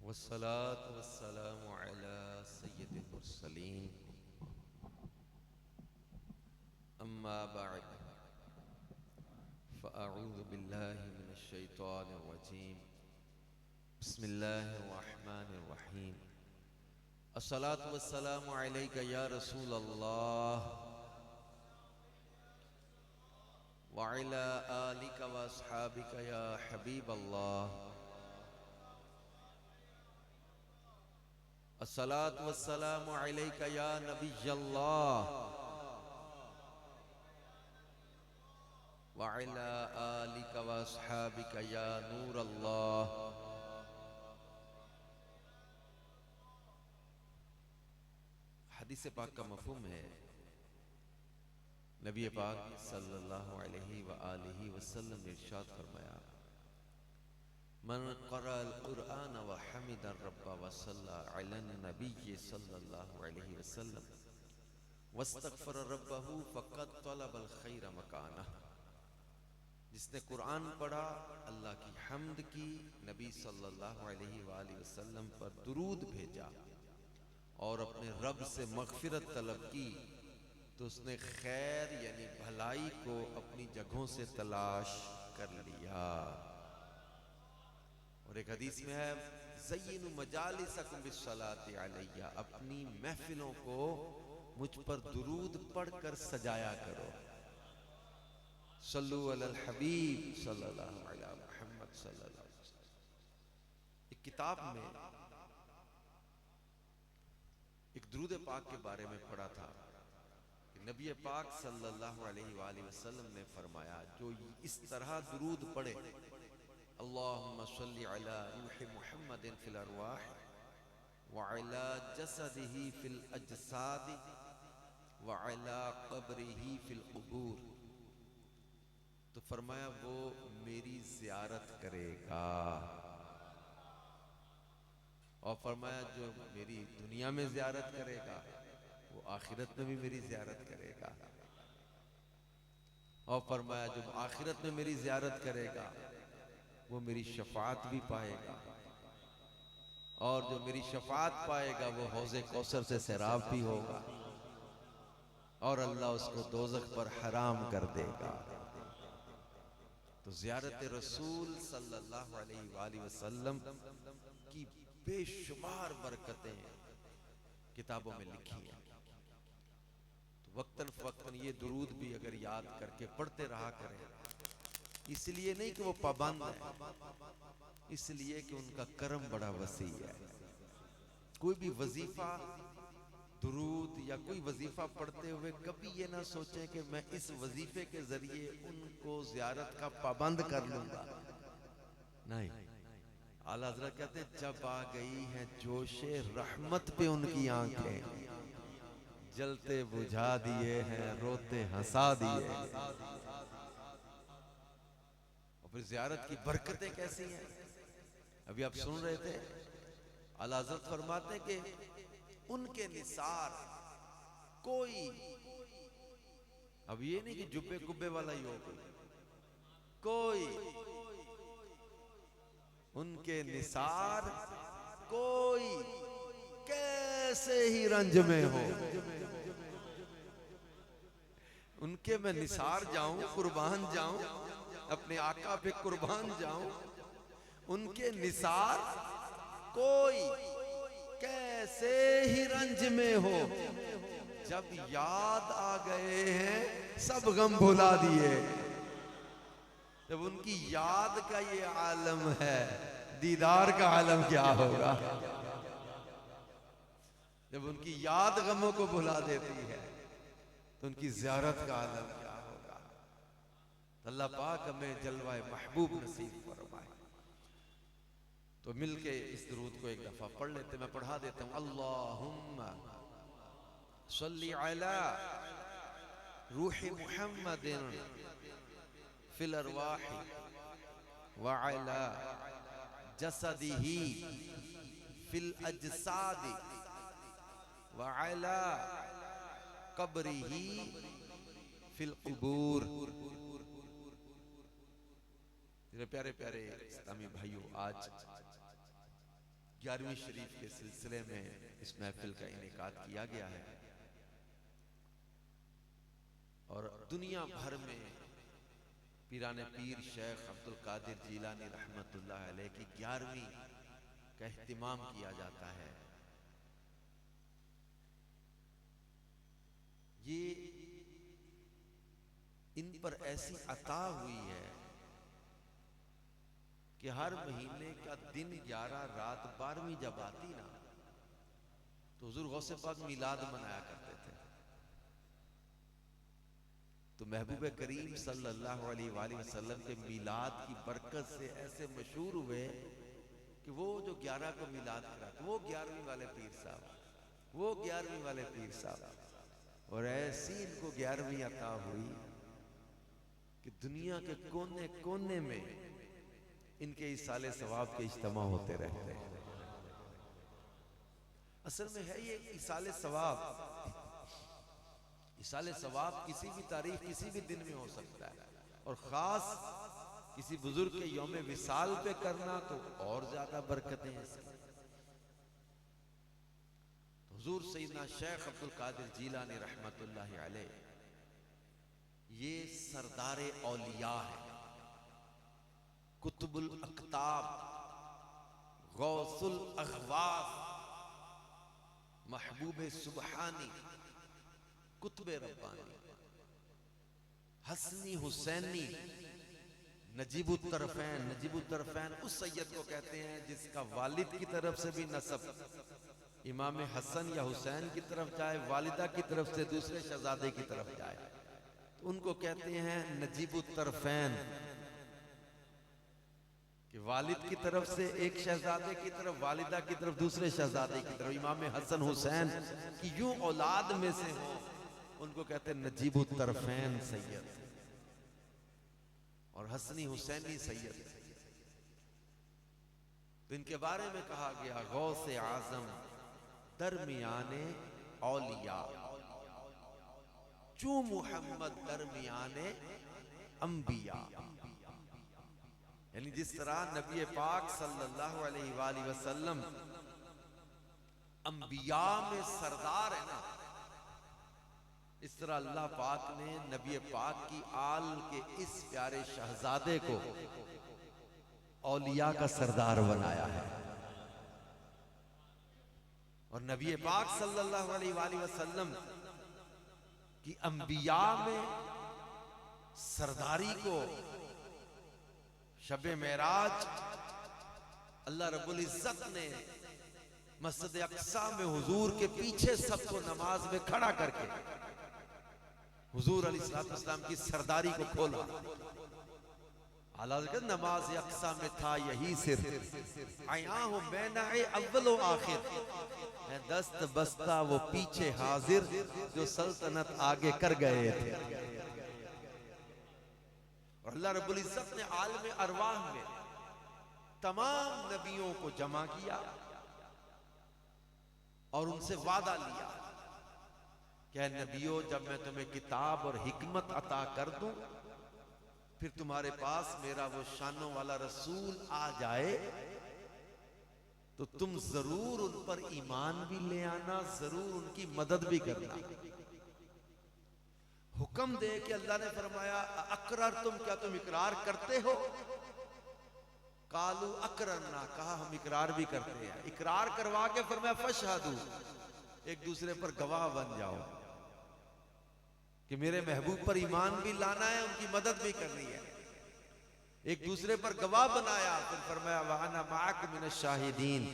वस्सलातु वस्सलामु अला सय्यिदिल मुरसलीन अम्मा बअद फ़अऊज़ु बिल्लाहि मिनश शैतानिर रजीम बिस्मिल्लाहिर रहमानिर रहीम अस्सलातु वस्सलामु अलैका या रसूल अल्लाह व अला आलिका व अस्हाबिका या हबीब अल्लाह अस्सलातु वस्सलामु अलैका या नबी अल्लाह व अला आलिका व अस्हाबिका या नूर अल्लाह। हदीस पाक का मफ़हूम है, नबी पाक सल्लल्लाहु अलैहि व आलिहि वसल्लम ने इरशाद फरमाया, मन क़रअल क़ुरआन व हमिदा रब्ब व सल्ला अला नबी सल्लल्लाहु अलैहि वसल्लम वस्तग़फ़र रब्बहू फ़क़द तलबल खैर मकानह। जिसने कुरान पढ़ा, अल्लाह की हम्द की, नबी सल्लल्लाहु अलैहि वसल्लम पर दुरूद भेजा और अपने रब से मग़फ़िरत तलब की, तो उसने खैर यानी भलाई को अपनी जगहों से तलाश कर लिया। और एक हदीस में है, ज़य्यिनु मजालिसकुम बिस्सलाति अलैया, अपनी महफिलों को मुझ पर दुरूद पढ़कर सजाया करो। सल्लु अलल हबीब सल्लल्लाहु अलैहि मुहम्मद सल्लल्लाहु अलैहि वसल्लम। एक किताब में एक दुरूद पाक के बारे में पढ़ा था कि नबी पाक सल्लल्लाहु अलैहि वसल्लम ने फरमाया, जो इस तरह दुरूद पढ़े, अल्लाहुम्मा सल्लि अला रूहि मुहम्मदिन फिल अरवाह व अला जसदिही फिल अजसाद व अला क़ब्रिही फिल क़ुबूर, तो फरमाया वो मेरी ज़ियारत करेगा। और फरमाया जो मेरी दुनिया में ज़ियारत करेगा वो आखिरत में भी मेरी ज़ियारत करेगा। और फरमाया जो आखिरत में मेरी ज़ियारत करेगा वो मेरी शफाअत भी पाएगा, और जो मेरी शफाअत पाएगा वो हौज़े कौसर से सैराब भी होगा, और अल्लाह उसको दोज़ख पर हराम कर देगा। तो ज़ियारत रसूल सल्लल्लाहु अलैहि वसल्लम की बेशुमार बरकतें किताबों में लिखी हैं। तो वक्तन फवक्तन ये दुरूद भी अगर याद करके पढ़ते रहा करें, इसलिए नहीं कि वो पाबंद है, इसलिए कि उनका करम बड़ा वसी है। कोई भी वजीफा, दुरूद या कोई वजीफा पढ़ते हुए कभी ये ना सोचें कि मैं इस वजीफे के जरिए उनको ज़ियारत का पाबंद कर लूंगा। नहीं, आला हज़रत कहते हैं, जब आ गई है जोशे रहमत पे उनकी आंखें, जलते बुझा दिए हैं, रोते हंसा दिए। और फिर ज़ियारत की बरकतें कैसी हैं, अभी आप सुन रहे थे, आला हज़रत फरमाते हैं कि उनके निसार कोई, अब ये नहीं कि जुब्बे कुब्बे वाला ही हो, कोई उनके निसार कोई कैसे ही रंज में हो, उनके मैं निसार जाऊं, कुर्बान जाऊं, अपने आका पे कुर्बान जाऊं, उनके निसार कोई कैसे ही रंज में हो, जब याद आ गए हैं सब गम भुला दिए। जब उनकी याद का ये आलम है, दीदार का आलम क्या होगा। जब उनकी याद गमों को भुला देती है तो उनकी ज़ियारत का आलम क्या होगा। अल्लाह पाक हमें जलवाए महबूब नसीब फरमाए। तो मिलके इस दुरूद को एक दफा पढ़ लेते, मैं पढ़ा देता हूँ। अल्लाहुम्मा सल्ली अला रूहि मुहम्मदिन फिल अरवाहि व अला जसदिही फिल अजसादी व अला क़ब्रिही फिल क़ुबूर। मेरे प्यारे प्यारे इस्लामी भाइयों, आज 11वीं शरीफ के सिलसिले में इस महफिल का इनेकाद किया गया है और दुनिया भर में पीराने पीर शेख अब्दुल कादिर जीलानी रहमतुल्लाह अलैह की 11वीं का एहतिमाम किया जाता है। ये इन पर ऐसी अता हुई है कि हर महीने का दिन 11 रात 12वीं जब आती ना तो हुजूर गौसे पाक मिलाद मनाया करते थे। तो महबूब करीम सल्लल्लाहु अलैहि वसल्लम के मिलाद की बरकत से ऐसे मशहूर हुए कि वो जो 11 को मिलाद कराते वो 11वीं वाले पीर साहब, वो 11वीं वाले पीर साहब, और ऐसी इनको 11वीं अता हुई कि दुनिया के कोने कोने में इनके इसाले सवाब के इज्तिमा होते रहते हैं। असल में है ये इसाले सवाब। इसाले सवाब किसी भी तारीख किसी भी दिन में हो सकता है और खास किसी बुजुर्ग के यौम विसाल पे करना तो और ज्यादा बरकतें हैं इसकी। हुजूर सैयदना शेख अब्दुल कादिर जीलानी रहमतुल्लाह अलैह ये सरदार औलिया है, कुतुबुल अक्ताब, गौसुल अखवास, महबूब सुबहानी, कुतुब रब्बानी, हसनी हुसैनी, नजीबुत तरफैन। नजीबुत तरफैन उस सैयद को कहते हैं जिसका वालिद की तरफ से भी नसब इमाम हसन या हुसैन की तरफ जाए, वालिदा की तरफ से दूसरे शहजादे की तरफ जाए, तो उनको कहते हैं नजीबुत तरफैन। कि वालिद की तरफ से एक शहजादे की तरफ, वालिदा की तरफ दूसरे शहजादे की तरफ, इमाम हसन हुसैन की यूं औलाद में से हो, उनको कहते हैं नजीबुत तरफैन सैयद और हसनी हुसैनी सैयद। तो इनके बारे में कहा गया गौसे आजम दरमियाने औलिया, चू मुहम्मद दरमियाने अंबिया। यानी जिस तरह नबी पाक सल्लल्लाहु अलैहि वसल्लम अंबिया में सरदार है ना, इस तरह अल्लाह पाक ने नबी पाक की आल के इस प्यारे शहजादे को औलिया का सरदार बनाया है। और नबी पाक सल्लल्लाहु अलैहि वसल्लम की अंबिया में सरदारी को शबे मेराज अल्लाह रब्बुल इज्जत ने मस्जिद अक्सा में हुजूर के पीछे सबको नमाज में खड़ा करके हुजूर अलैहिस्सलाम की सरदारी को खोला। हालांकि नमाज अक्सा में था यही सिर, आया हूं मैं ना अव्वल आखिर, मैं दस्त बस्ता वो पीछे हाजिर जो सल्तनत आगे कर गए थे। और अल्लाह रब्बुल इज्जत ने आलम अरवाह में तमाम नबियों को जमा किया और उनसे वादा लिया कि नबियों, जब मैं तुम्हें किताब और हिकमत अता कर दूं, फिर तुम्हारे पास मेरा वो शानों वाला रसूल आ जाए तो तुम जरूर उन पर ईमान भी ले आना, जरूर उनकी मदद भी करना। हुक्म दे के अल्लाह ने फरमाया अकरर तुम, क्या तुम इकरार करते हो? कालू अकररना, कहा हम इकरार भी करते हैं। इकरार करवा के फरमाया फशहदू, एक दूसरे पर गवाह बन जाओ कि मेरे महबूब पर ईमान भी लाना है, उनकी मदद भी करनी है। एक दूसरे पर गवाह बनाया, फिर फरमाया वाना माअकुम मिनश शाहिदीन,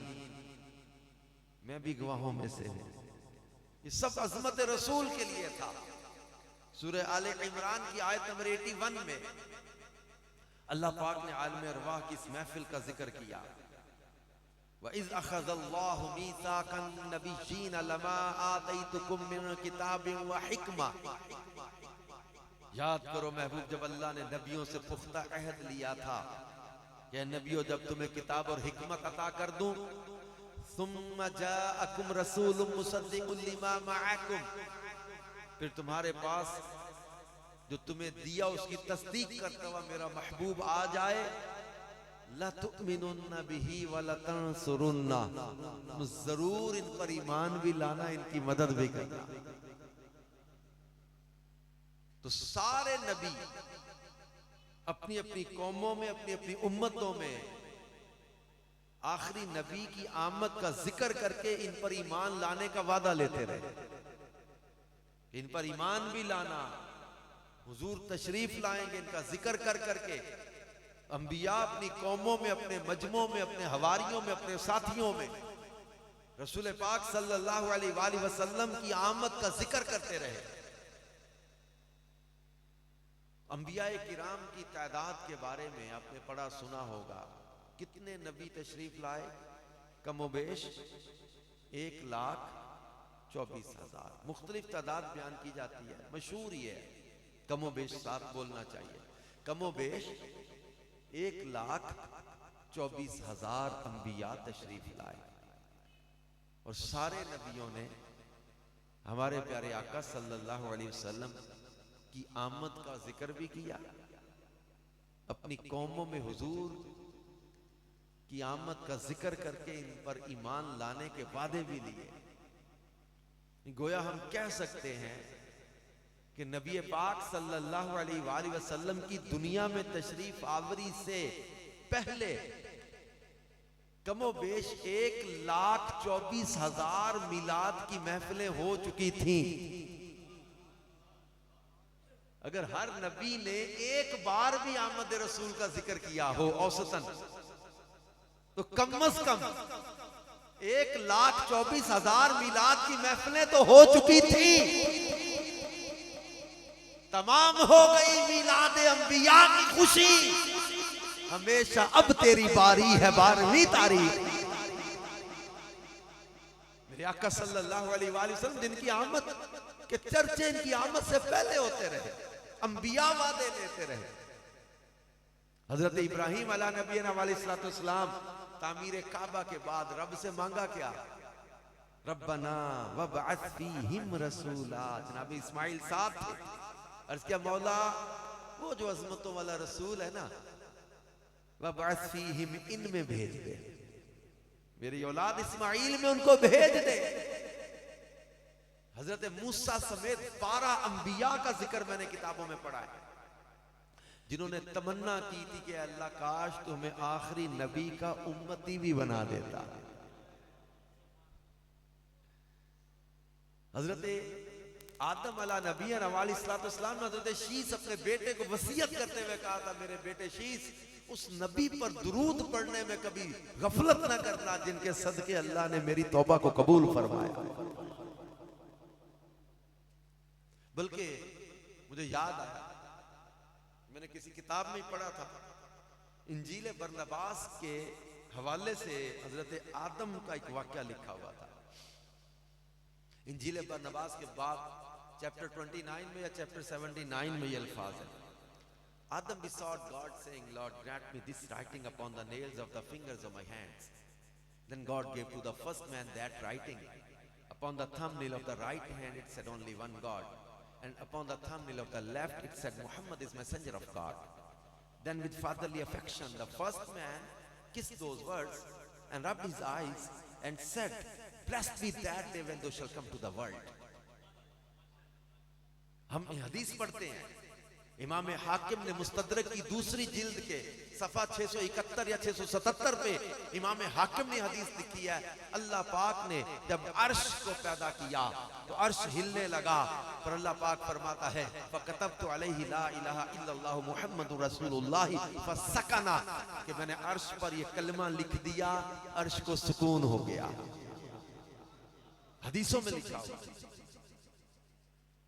मैं भी गवाहों में से हूं। ये सब अजमत रसूल के लिए था। सूरह आले इमरान की आयत नंबर 81 में अल्लाह पाक ने आलम अरवाह की इस महफिल का जिक्र किया। वइज़ अख़ज़ल्लाहु मीसाक़न नबिय्यीन लमा आतैतुकुम मिन किताबिन व हिकमा। याद करो महबूब, जब अल्लाह ने नबियों से पुख्ता अहद लिया था कि नबियों, जब तुम्हें किताब और हिकमत अता कर दूं, सुम्मा जाअकुम रसूलुम मुसद्दिक़ुन लिमा मअकुम, फिर तुम्हारे पास जो तुम्हें दिया उसकी तस्दीक करता हुआ मेरा महबूब आ जाए, लतुमिनुन्ना बिही वलतंसुरुन्ना, जरूर इन पर ईमान भी लाना, इनकी मदद भी करना। तो सारे नबी अपनी अपनी कौमों में, अपनी अपनी उम्मतों में आखिरी नबी की आमद का जिक्र करके इन पर ईमान लाने का वादा लेते रहे। इन पर ईमान भी लाना, हुजूर तशरीफ लाएंगे, इनका जिक्र कर करके अंबिया अपनी कौमों में, अपने मजमों में, अपने हवारियों में, अपने साथियों में रसूल पाक सल्लल्लाहु अलैहि वसल्लम की आमद का जिक्र करते रहे। अंबिया किराम की तादाद के बारे में आपने पढ़ा सुना होगा, कितने नबी तशरीफ लाए? कमोबेश 1,24,000। मुख्तलिफ तादाद बयान की जाती है, मशहूर ही है कमोबेश 7 बोलना चाहिए। कमोबेश 1,24,000 अंबिया तशरीफ लाए और सारे नबियों ने हमारे प्यारे आका सल्लल्लाहु अलैहि वसल्लम की आमद का जिक्र भी किया, अपनी कौमों में हुजूर की आमद का जिक्र करके इन पर ईमान लाने के वादे भी लिए। गोया हम कह सकते हैं कि नबी पाक सल्लल्लाहु अलैहि वसल्लम की दुनिया में तशरीफ आवरी से पहले कमोबेश 1,24,000 मिलाद की महफिलें हो चुकी थीं। अगर हर नबी ने एक बार भी आमद रसूल का जिक्र किया हो औसतन, तो कम अज कम 1,24,000 मिलाद की महफिलें तो हो चुकी थी। तमाम हो गई मिलाद अंबिया की खुशी, हमेशा अब तेरी बारी है 12वीं तारीख। मेरे आका सल्लल्लाहु अलैहि वसल्लम जिनकी आमद के चर्चे इनकी आमद से पहले होते रहे, अंबिया वादे लेते रहे। हजरत इब्राहिम अला नबीना अलैहिस्सलाम तामीर काबा के बाद रब से मांगा क्या? रब्बना वबअथ फीहिम रसूला। जनाब इस्माइल साहब थे, अर्ज किया मौला वो जो अजमतों वाला रसूल है ना, वबअथ फीहिम, इनमें भेज दे, मेरी औलाद इस्माइल में उनको भेज दे। हजरत मूसा समेत 12 अंबिया का जिक्र मैंने किताबों में पढ़ा है, जिन्होंने तमन्ना की थी कि अल्लाह काश तुम्हें आखिरी नबी का उम्मती भी बना देता। हजरत आदम अला नबी अलैहिस्सलाम ने हजरत शीस अपने बेटे को वसीयत करते हुए कहा था, मेरे बेटे शीस, उस नबी पर दुरूद पढ़ने में कभी गफलत न करना जिनके सदके अल्लाह ने मेरी तौबा को कबूल फरमाया। बल्कि मुझे याद आया, मैंने किसी किताब में पढ़ा था, इंजील बरनबास के हवाले से हजरत आदम का एक वाक्या लिखा हुआ था। इंजील बरनबास के बाद चैप्टर 29 में या चैप्टर 79 में ये अल्फाज है, Adam besought God saying, Lord, grant me this writing upon the nails of the fingers of my hands. Then God gave to the first man that writing. Upon the thumbnail of the right hand it said only one God, and upon the thumbnail of the left it said Muhammad is messenger of God. Then with fatherly affection the first man kissed those words and rubbed his eyes and said, blessed be that day when thou shalt come to the world. हम हदीस पढ़ते हैं, इमाम हाकिम ने मुस्तदरक की दूसरी जिल्द के सफा 671 या 677 पे इमाम हाकिम ने हदीस लिखी है, अल्लाह पाक ने जब अर्श को पैदा किया तो अर्श हिलने लगा, पर अल्लाह पाक फरमाता है फकतबतु अलैहि ला इलाहा इल्लल्लाहु मुहम्मदुर रसूलुल्लाह फसकना, कि मैंने अर्श पर यह कलमा लिख दिया, अर्श को सुकून हो गया। हदीसों में लिखा हुआ,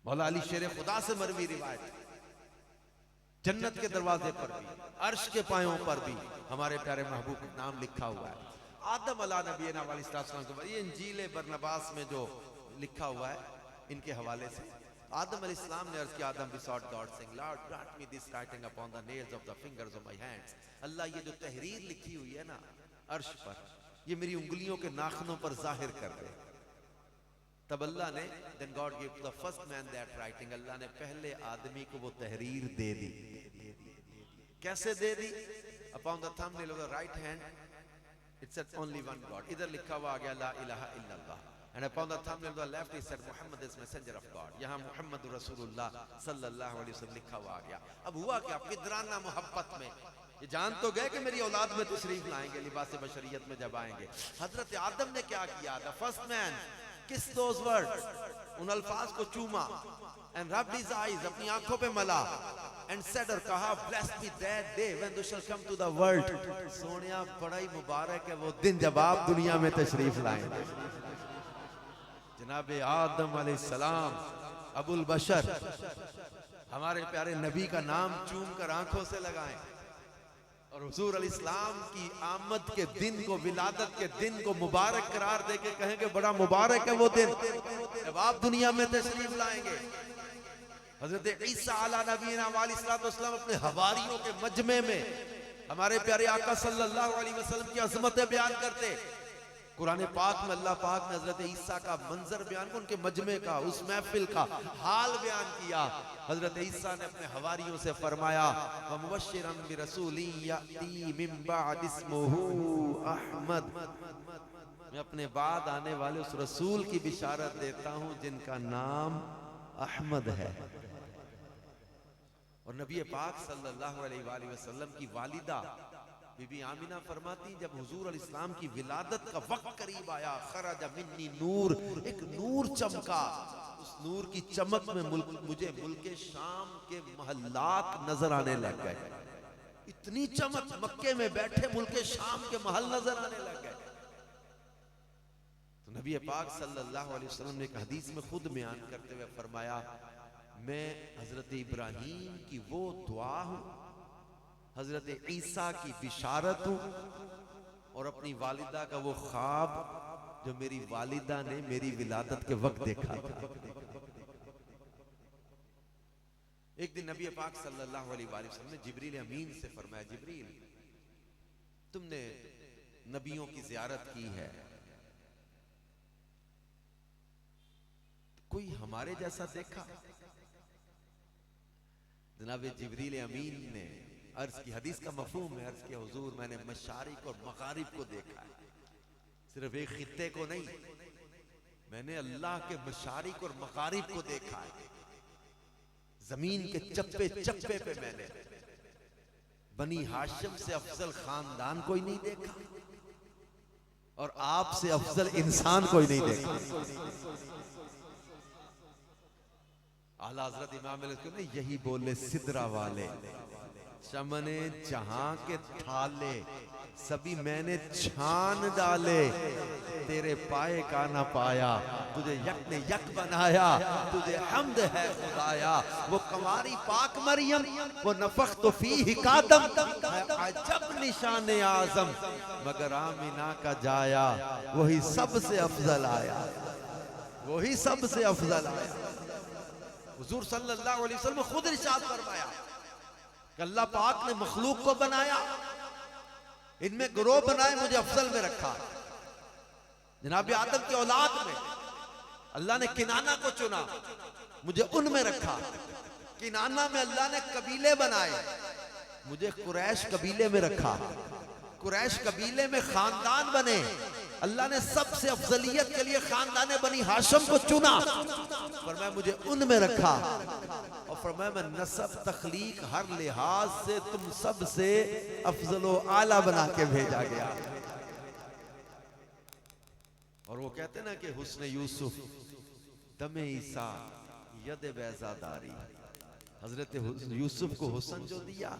मौला अली शेर खुदा से मरवी रिवायत, जन्नत के दरवाजे पर भी, अर्श के पायों पर भी हमारे प्यारे महबूब का नाम लिखा हुआ है। आदम अला नबीना अलैहिस्सलाम के ये इंजील बरनबास में जो लिखा हुआ है इनके हवाले से, आदम अलैहिस्सलाम ने अर्ज किया, आदम besought God saying, Lord, grant me this writing upon the nails of the fingers of my hands. अल्लाह ये जो तहरीर लिखी हुई है ना अर्श पर, ये मेरी उंगलियों के नाखनों पर जाहिर कर दे। तब अल्लाह ने then God gave to the first man that writing, अल्लाह ने पहले आदमी को वो तहरीर दे दी। कैसे दे दी? upon the thumbnail of the right hand it said only one God. इधर लिखा हुआ आ गया ला इलाहा इल्लल्लाह. And upon the thumbnail of the left it said Muhammad is messenger of God. यहाँ मुहम्मद रसूलुल्लाह सल्लल्लाहु अलैहि वसल्लम लिखा हुआ आ गया. अब हुआ क्या, पिदराना मोहब्बत में ये जान तो गए कि मेरी औलाद में तशरीफ लाएंगे, लिबास बशरियत में जब आएंगे. हजरत आदम ने क्या किया था, फर्स्ट मैन किस दोज वर्ड्स, उन अल्फाज को चूमा, and rubbed his eyes, अपनी आंखों पे मला, and said और कहा blessed be that day when thou shall come to the world. Sonia बड़ा ही मुबारक है वो दिन जब आप दुनिया में तशरीफ लाएंगे. जनाब आदम अलैहिस्सलाम अबुल बशर हमारे प्यारे नबी का नाम चूम कर आंखों से लगाएं और हुजूर अलैहिस्सलाम की आमद के दिन को, विलादत के दिन को मुबारक करार देके कहेंगे बड़ा मुबारक है वो दिन जब आप दुनिया में तशरीफ लाएंगे. हजरत ईसा अला नबीना अलैहिस्सलाम अपने हवारियों के मजमे में हमारे प्यारे आका सल्लल्लाहु अलैहि वसल्लम की अज़मतें बयान करते. कुरान पाक में अल्लाह पाक ने हजरत ईसा का मंजर बयान किया, उनके मजमे का, उस महफिल का हाल बयान किया. हजरत ईसा ने अपने हवारियों से फरमाया व मुबश्शिरन बिरसूलिन याती मिन बाद इस्मुहु अहमद, मैं अपने बाद आने वाले उस रसूल की बिशारत देता हूं जिनका नाम अहमद है. और नबी पाक सल्लल्लाहु अलैहि वसल्लम की वालिदा बीबी आमिना फरमाती जब हुजूर अलैहिस्सलाम की विलादत का वक्त करीब आया, खरजा मिन्नी नूर, एक नूर चमका, उस नूर की चमक में मुझे मुल्के शाम के महल्लात नजर आने लग गए. इतनी चमक, मक्के में बैठे मुल्के शाम के महल नजर आने लग गए. तो नबी पाक सल्लल्लाहु अलैहि वसल्लम ने एक हदीस में खुद बयान करते हुए फरमाया मैं हजरत इब्राहीम की वो दुआ हूं, हजरत ईसा की बिशारत हूं और अपनी वालिदा का वो ख्वाब जो मेरी वालिदा ने मेरी विलादत के वक्त देखा था. एक दिन नबी पाक सल्लल्लाहु अलैहि वसल्लम ने जिब्रील अमीन से फरमाया जिब्रील तुमने नबियों की जियारत की है, कोई हमारे जैसा देखा? जनाब जिब्रील अमीन ने अर्ज की, हदीस का मफहूम है, अर्ज किया हुजूर मैंने मशारिक और मगारिब को देखा है, सिर्फ एक खित्ते को नहीं, मैंने अल्लाह के मशारिक और मगारिब को देखा है. जमीन के चप्पे चप्पे पे मैंने बनी हाशिम से अफजल खानदान कोई नहीं देखा और आपसे अफजल इंसान कोई नहीं देखा. आला हज़रत इमाम ने यही बोले सिदरा वाले, चमने जहां के थाले सभी मैंने छान डाले, तेरे पाए का ना पाया, तुझे यक ने यक बनाया, तुझे हम्द है खुदाया. वो कमारी पाक मरियम, वो नफख्त फीही कादम, अजब निशान आजम, मगर आमिना का जाया वही सबसे अफजल आया, वही सबसे अफजल आया. हुजूर सल्लल्लाहु अलैहि वसल्लम खुद इरशाद फरमाया कि अल्लाह पाक ने मखलूक को बनाया, इनमें ग्रोह बनाए, मुझे अफजल में रखा. जनाब आदम की औलाद में अल्लाह ने किनाना को चुना, मुझे उनमें रखा. किनाना में अल्लाह ने कबीले बनाए, मुझे कुरैश कबीले में रखा. कुरैश कबीले में खानदान बने, अल्लाह ने सबसे अफजलियत के लिए खानदान बनी हाशिम को चुना, फरमाया मुझे उनमें रखा और फरमाया मैं नसब तखलीक हर लिहाज से तुम सबसे अफजलो आला बना के भेजा गया. और वो कहते ना कि हुस्न यूसुफ दमे ईसा यद बैजादारी, हजरत यूसुफ को हुस्न जो दिया,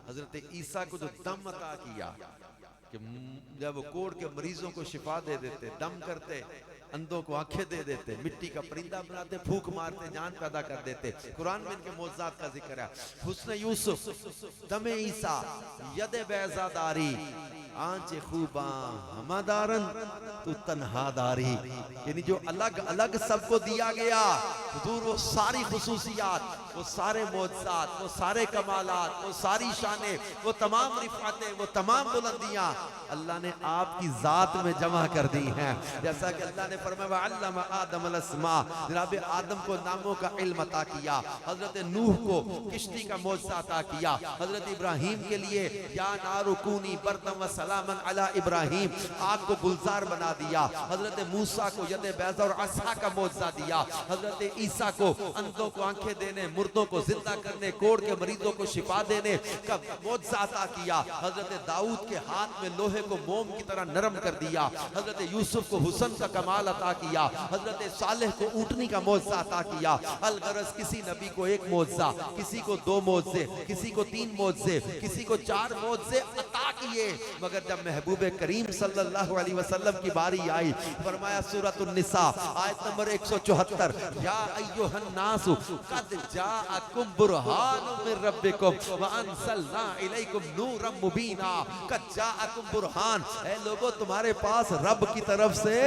हजरत ईसा को जो दम अता किया कि जब वो कोढ़ के मरीजों को शिफा दे देते, दम करते, अंधों को आंखें दे देते, मिट्टी का परिंदा बनाते, फूंक मारते, जान पैदा कर देते. कुरान में इनके मौजूदात का जिक्र है. हुस्न यूसुफ दमे ईसा यद बैजादारी आंचे खूबा हमादारन तू तन्हादारी, यानी जो अलग अलग सबको दिया गया हुजूर, वो सारी खुसूसियात, वो सारे मोजज़ात, वो सारे कमालात, वो सारी शाने, वो तमाम रिफ़ातें, वो तमाम बुलंदियां अल्लाह ने आपकी जात में जमा कर दी हैं। जैसा कि अल्लाह ने फरमाया अल्लमा आदम अल-अस्मा, जनाब आदम को नामों का इल्म अता किया, हजरत नूह को किश्ती का मौजज़ा अता किया, हजरत इब्राहिम के लिए या नारुकूनी बरदम व सलामन अला इब्राहिम, आग को गुलजार बना दिया, हजरत मूसा को यद बैज़ा और असा का मौजज़ा दिया, हजरत ईसा को अंधों को आंखें देने, मुर्दों को जिंदा करने, कोढ़ के मरीजों को शिफा देने का मौजज़ा अता किया, हजरत दाऊद के हाथ में लोहे को मोम की तरह नरम कर दिया, हजरत यूसुफ को हुस्न का कमाल अता किया, हजरत सालेह को ऊँटनी का मौजज़ा अता किया। अलगरज किसी नबी को एक मौजज़ा, किसी को 2 मौजज़े, किसी को 3 मौजज़े, किसी को 4 मौजज़े अता किए, मगर जब महबूब करीम सल्लल्लाहु अलैहि वसल्लम की बारी आई, फरमाया सूरतुन निसा आयत नंबर 174, या अय्युहन नासु कद जाअकुम बुरहानुम मिर रब्बिकुम व अंज़लना इलैकुम नूरम मुबीना, कद जाअकुम बुरहान, ऐ लोगों तुम्हारे पास रब की तरफ से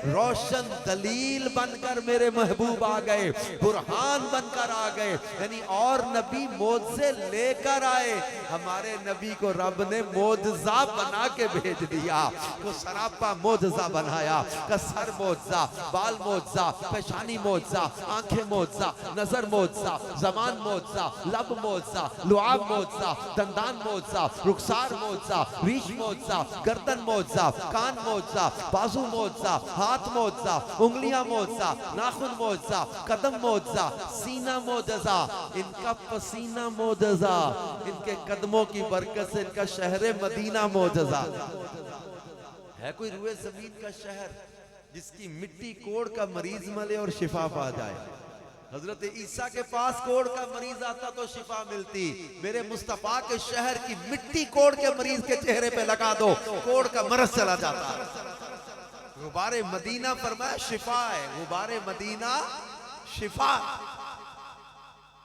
रोशन दलील बनकर मेरे महबूब आ गए, बुरहान बनकर आ गए, यानी और नबी मौजज़े लेकर आए, हमारे नबी को रब ने मौजज़ा बना के भेज दिया, को सरापा मौजज़ा बनाया, का सर मौजज़ा, बाल मौजज़ा, पेशानी मौजज़ा, आंखें मौजज़ा, नजर मौजज़ा, जबान मौजज़ा, लब मौजज़ा, लुआब मौजज़ा, दंदान मौजज़ा, रुखसार मौजज़ा, रीश मौजज़ा, गर्दन मौजज़ा, कान मौजज़ा, बाजू मौजज़ा, हाथ मौजज़ा, उंगलियां मौजज़ा, नाखून मौजज़ा, कदम मौजज़ा, सीना मौजज़ा, इनका पसीना मौजज़ा, इनके कदमों की बरकत से इनका शहर मदीना मौजज़ा। है कोई रुए जमीन का शहर जिसकी मिट्टी कोड़ का मरीज मले और शिफा पा जाए? हजरत ईसा के पास कोड़ का मरीज आता तो शिफा मिलती, मेरे मुस्तफा के शहर की मिट्टी कोड़ के मरीज के चेहरे पे लगा दो, कोड़ का मरज चला जाता है। गुबारे मदीना फरमाया शिफा है, गुबारे मदीना शिफा।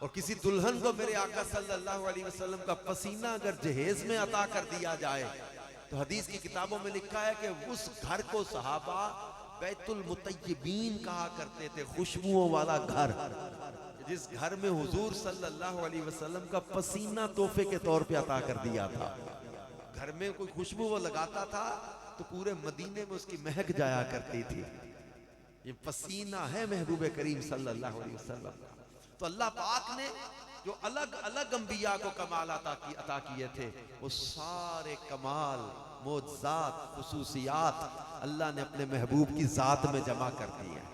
और किसी दुल्हन को मेरे आका सल्लल्लाहु अलैहि वसल्लम का पसीना अगर जहेज में अता कर दिया जाए, तो हदीस की किताबों में लिखा है कि उस घर को सहाबा बैतुल मुतय्यबीन कहा करते थे, खुशबुओं वाला घर, जिस घर में हुजूर सल्लल्लाहु अलैहि वसल्लम का पसीना तोहफे के तौर पे अता कर दिया था। घर में कोई खुशबू वो लगाता था तो पूरे मदीने में उसकी महक जाया करती थी। ये पसीना है महबूब करीम सल्लल्लाहु अलैहि वसल्लम का। तो अल्लाह पाक ने जो अलग अलग अंबिया को कमाल अता किए थे, वो सारे कमाल, मोज़ात, खुसूसियात अल्लाह ने अपने महबूब की जात में जमा कर दी है।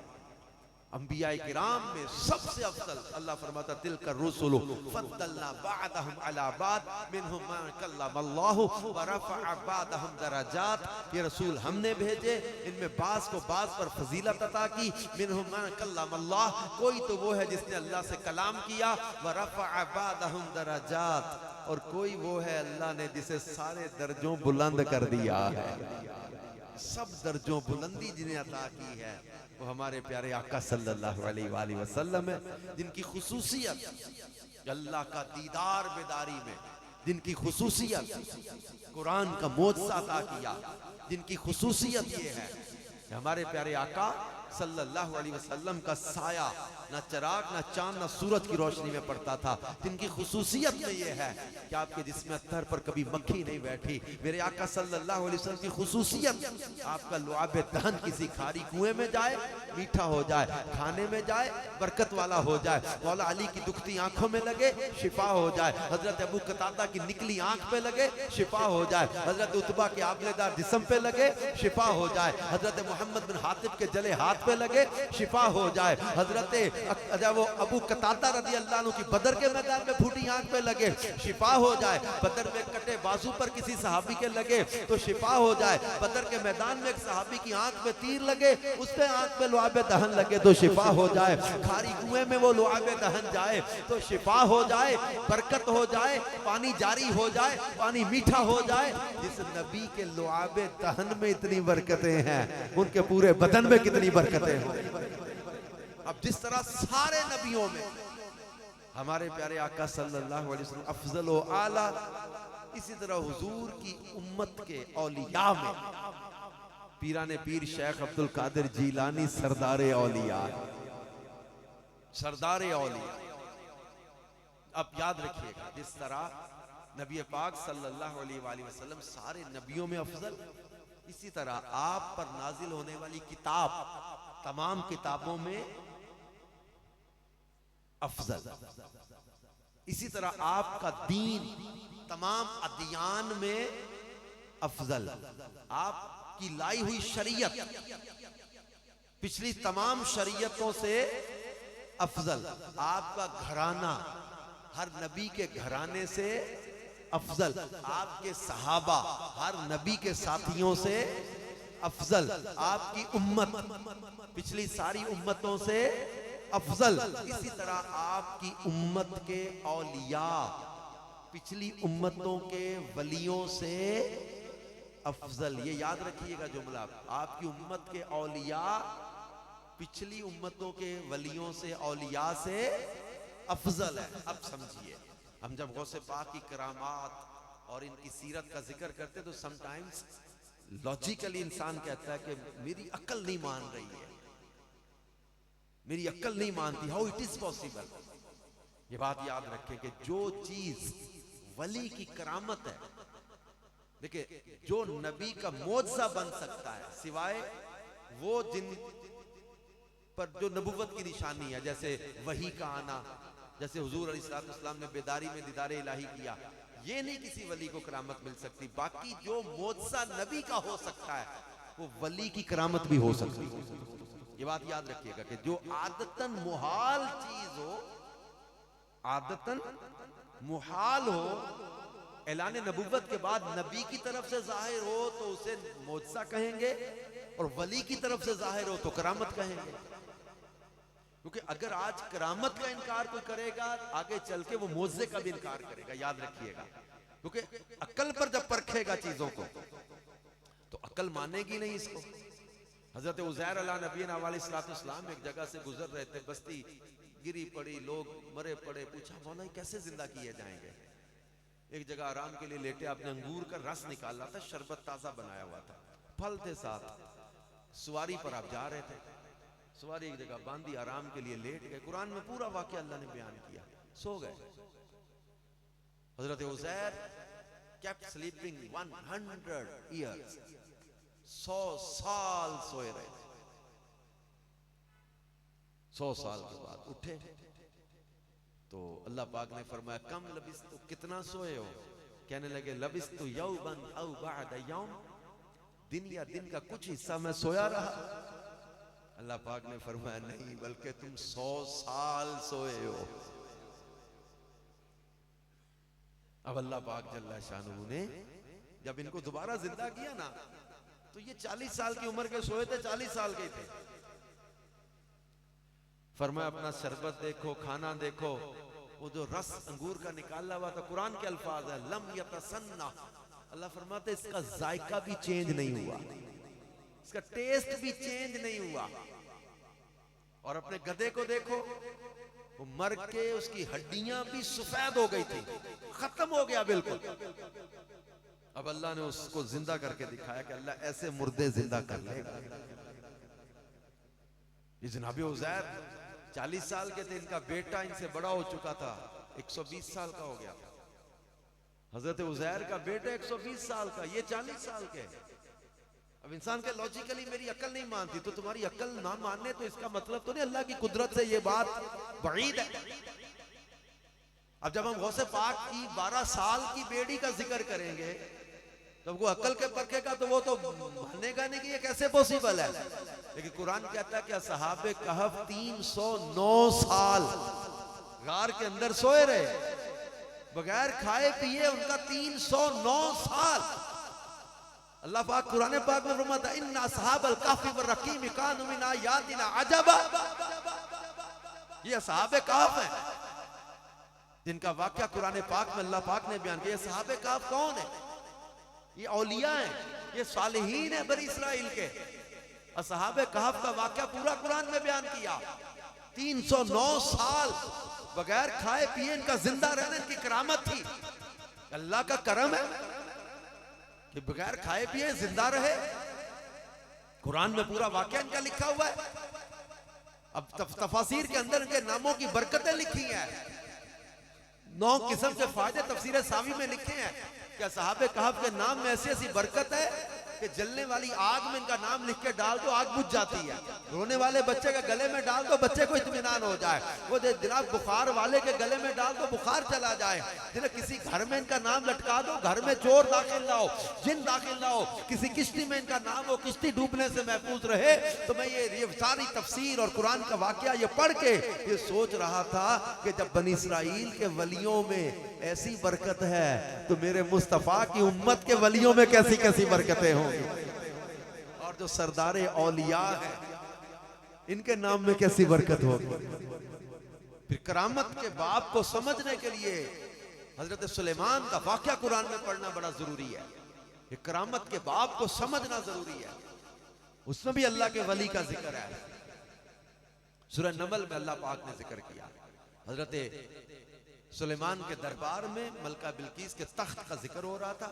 अंबिया किराम में सबसे अफजल अल्लाह फरमाता तिलका रुसुलु फद्दलना बअदहुम अला बाद मिनहुम मा कल्लमल्लाहु व रफ़अ बअदहुम दरजात, ये रसूल हमने भेजे, इनमें बास को बास पर फजीलत अता की, मिनहुम मा कल्लमल्लाह, कोई तो वो है जिसने अल्लाह से कलाम किया, व रफ़अ बअदहुम दरजात, और कोई वो है अल्लाह ने जिसे सारे दर्जों बुलंद कर दिया है। सब दर्जों बुलंदी जिन्हें अता की है वो हमारे प्यारे आका सल्लल्लाहु अलैहि वसल्लम है, जिनकी खुसूसियत अल्लाह का दीदार बेदारी में, जिनकी खुसूसियत कुरान का मौजज़ा अता किया, जिनकी खुसूसियत ये है कि हमारे प्यारे आका सल्लल्लाहु अलैहि वसल्लम का साया ना चिराग, ना चांद, ना सूरज की रोशनी में पड़ता था, जिनकी खुसूसियत में ये है कि आपके जिस्म अत्तर पर कभी मक्खी नहीं बैठी। मेरे आका सल्लल्लाहु अलैहि वसल्लम की खुसूसियत, आपका लुआब दहन किसी खारी कुएं में जाए मीठा हो जाए, खाने में जाए बरकत वाला हो जाए, मौला अली की दुखती आंखों में लगे शिफा हो जाए, हजरत अबू कतादा की निकली आंख पे लगे शिफा हो जाए, हजरत उतबा के आबलेदार जिस्म पे लगे शिफा हो जाए, हजरत मोहम्मद बिन हातिब के जले हाथ पे लगे शिफा हो जाए, हजरत वो अबू कतादा रज़ी अल्लाह अन्हु की बदर के मैदान में फूटी आंख पे लगे शिफा हो जाए, बदर में कटे बाजू पर किसी सहाबी के लगे तो शिफा हो जाए, बदर के मैदान में एक सहाबी की आंख में तीर लगे, उस पे आंख पे लुआब दहन लगे तो शिफा हो जाए, खारी कुएं में वो लुआब दहन जाए तो शिफा हो जाए, बरकत हो जाए, पानी जारी हो जाए, पानी मीठा हो जाए। जिस नबी के लुआब दहन में इतनी बरकतें हैं, उनके पूरे बदन में कितनी बरकतें हैं। अब जिस तरह सारे नबियों में हमारे प्यारे आका सल्लल्लाहु अलैहि वसल्लम अफजल व आला, इसी तरह हुजूर की उम्मत के औलिया में पीराने पीर शेख अब्दुल कादिर जीलानी सरदारे औलिया, सरदारे औलिया। अब याद रखिएगा, जिस तरह नबी पाक सल्लल्लाहु अलैहि वसल्लम सारे नबियों में अफजल, इसी तरह आप पर नाजिल होने वाली किताब तमाम किताबों में अफजल, इसी तरह आपका दीन तमाम अदियान में अफजल, आपकी लाई हुई शरीयत पिछली तमाम शरीयतों से अफजल, आपका घराना हर नबी के घराने से अफजल, आपके सहाबा हर नबी के साथियों से अफजल, आपकी उम्मत पिछली सारी उम्मतों से अफजल, इसी तरह आपकी उम्मत के औलिया पिछली उम्मतों के वलियों से अफजल। ये याद रखिएगा जुमला, आपकी उम्मत के औलिया पिछली उम्मतों के वलियों से औलिया से अफजल है। अब समझिए, हम जब गौसे पाक की करामात और इनकी सीरत का जिक्र करते तो समटाइम्स लॉजिकली इंसान कहता है कि मेरी अक्ल नहीं मान रही है, मेरी अक्ल नहीं मानती, हाउ इट इज पॉसिबल। ये बात याद रखें कि जो चीज वली की करामत है, देखिए जो नबी का मौजज़ा बन सकता है सिवाय वो जिन पर जो नबुव्वत की निशानी है, जैसे वही का आना, जैसे हुजूर अलैहिस्सलाम ने बेदारी में दीदारे इलाही किया, ये नहीं किसी वली को करामत मिल सकती। बाकी जो मौजज़ा नबी का हो सकता है वो वली की करामत भी हो सकती है। ये बात याद रखिएगा कि जो आदतन मुहाल चीज हो, आदतन मुहाल हो, ऐलान नबुव्वत के बाद नबी की तरफ से जाहिर हो तो उसे मौजज़ा कहेंगे, और वली की तरफ से जाहिर हो तो करामत कहेंगे। क्योंकि अगर आज करामत का इनकार कोई करेगा, आगे चल के वो मौजज़े का भी इनकार करेगा, याद रखिएगा। क्योंकि अक्ल पर जब परखेगा चीजों को तो अक्ल मानेगी नहीं इसको। हजरत उज़ैर अला नबीना अलैहिस्सलाम एक जगह से गुजर रहे थे, बस्ती गिरी पड़ी, लोग मरे पड़े, पूछा मौला कैसे जिंदा किए जाएंगे। एक जगह आराम के लिए लेटे, आपने अंगूर का रस निकाला था, शरबत ताजा बनाया हुआ था, फल थे साथ, सवारी पर आप जा रहे थे, सवारी एक जगह बांधी, आराम के लिए लेट गए। कुरान में पूरा वाकया अल्लाह ने बयान किया, सो गए। हजरत उज़ैर kept sleeping 100 years, 100 साल सोए रहे। 100 साल के बाद उठे तो अल्लाह पाक ने फरमाया कम लबिस्तु, कितना सोए हो? कहने लगे लबिस्तु यौमन औ बअद यौम, दिन या दिन का कुछ हिस्सा मैं सोया रहा। अल्लाह पाक ने फरमाया नहीं, बल्कि तुम 100 साल सोए हो। अब अल्लाह पाक जल्ला शानहू ने जब इनको दोबारा जिंदा किया ना, तो ये 40 साल की उम्र के सोए थे, 40 साल के थे। फरमाया अपना शरबत देखो, खाना देखो, वो जो रस अंगूर का निकाला हुआ था, कुरान के अल्फाज है लम यतसन्ना, अल्लाह फरमाते इसका जायका भी चेंज नहीं हुआ, इसका टेस्ट भी चेंज नहीं हुआ। और अपने गधे को देखो, वो मर के उसकी हड्डियां भी सफेद हो गई थी, खत्म हो गया बिल्कुल। अब अल्लाह ने उसको जिंदा करके दिखाया कि अल्लाह ऐसे मुर्दे जिंदा कर लेगा। ये जनाबे उज़ैर 40 साल के थे, इनका बेटा इनसे बड़ा हो चुका था, 120 साल का हो गया था। हजरत उज़ैर का बेटा 120 साल का, ये 40 साल के। अब इंसान के लॉजिकली मेरी अकल नहीं मानती, तो तुम्हारी अकल ना मानने तो इसका मतलब तो नहीं अल्लाह की कुदरत से ये बात बईद है। अब जब हम गौसे पाक की 12 साल की बेड़ी का जिक्र करेंगे तो वो अकल के परखेगा तो वो तो मानेगा नहीं कि ये कैसे पॉसिबल है। लेकिन कुरान कहता है कि असहाबे कहफ 309 साल गार के अंदर सोए रहे, बगैर खाए पिए, उनका 309 साल। अल्लाह पाक कुरान पाक में फरमाता है इन्ना असहाबल कहफि व रकीम कानू मिन आयातिना अजबा, ये असहाबे कहफ हैं जिनका वाकया कुरान पाक में अल्लाह पाक ने बयान किया। असहाबे कहफ कौन है? ये औलिया हैं, ये सालिहीन है बनी इस्राइल के। असहाबे कहफ का वाकया पूरा कुरान में बयान किया। 309 साल बगैर खाए पिए इनका जिंदा रहने की करामत थी। अल्लाह का करम है कि बगैर खाए पिए जिंदा रहे। कुरान में पूरा वाकया इनका लिखा हुआ है। अब तफासिर के अंदर इनके नामों की बरकतें लिखी हैं, 9 किस्म के फायदे तफसीर सावी में लिखे हैं। क्या साहबे कहफ के नाम में ऐसी ऐसी बरकत है कि जलने वाली आग में इनका नाम लिख के डाल दो, आग बुझ जाती है। रोने वाले बच्चे के गले में डाल दो, बच्चे को इत्मीनान हो जाए। वो जनाब बुखार वाले के गले में डाल दो, बुखार चला जाए। जिन्हें किसी घर में इनका नाम लटका दो, घर में चोर दाखिल ना हो, जिन दाखिल ना हो, किसी किश्ती में इनका नाम हो, किश्ती डूबने से महफूज रहे। तो मैं ये सारी तफसीर और कुरान का वाकया ये पढ़ के ये सोच रहा था कि जब बनी इसराइल के वलियों में ऐसी बरकत है तो मेरे मुस्तफा की उम्मत के वलियों में कैसी कैसी बरकतें होंगी। और जो सरदारे औलिया है इनके नाम में कैसी बरकत होगी। फिर करामत के बाप को समझने के लिए हजरत सुलेमान का वाकया कुरान में पढ़ना बड़ा जरूरी है। ये करामत के बाप को समझना जरूरी है। उसमें भी अल्लाह के वली का जिक्र है। सूरह नमल में अल्लाह पाक ने जिक्र किया। हजरत सुलेमान के दरबार में मलका बिल्कीस के तख्त का जिक्र हो रहा था।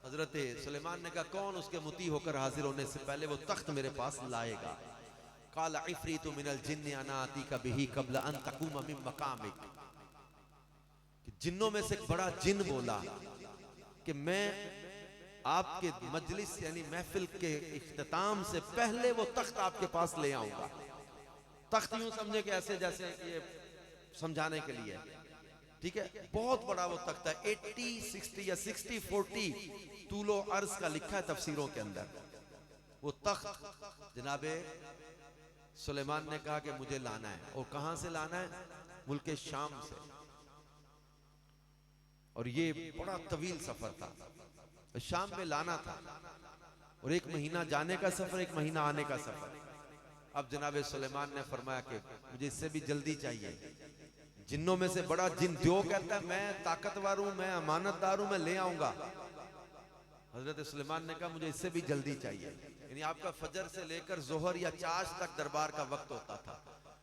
हजरत सुलेमान ने कहा कौन उसके मुती होकर हाजिर होने से पहले वो तख्त मेरे पास लाएगा। काला इफ्रीतु मिनल जिन्नि अना आतीका बिही क़ब्ल अन तक़ूम मिन मक़ामिक। जिन्नों में से एक बड़ा जिन बोला कि मैं आपके मजलिस यानी महफिल के इख्तिताम से पहले वो तख्त आपके पास ले आऊंगा। तख्त यूं समझे कि ऐसे जैसे ये समझाने के लिए, ठीक है, बहुत बड़ा वो तख्त है। 80, 60 या 60, 40 तूलो अर्ज का लिखा है तफसीरों के अंदर। वो तख्त जनाबे सुलेमान ने कहा कि मुझे लाना है। और कहां से लाना है? मुल्क शाम से। और ये बड़ा तवील सफर था, शाम में लाना था। और 1 महीना जाने का सफर, 1 महीना आने का सफर। अब जनाबे सुलेमान ने फरमाया कि मुझे इससे भी जल्दी चाहिए। जिन्नों में से बड़ा जिन जो कहता है मैं ताकतवर हूं, मैं अमानतदार हूं, मैं ले आऊंगा। हजरत सुलेमान ने कहा मुझे इससे भी जल्दी चाहिए। यानी आपका फजर से लेकर जोहर या चाश तक दरबार का वक्त होता था।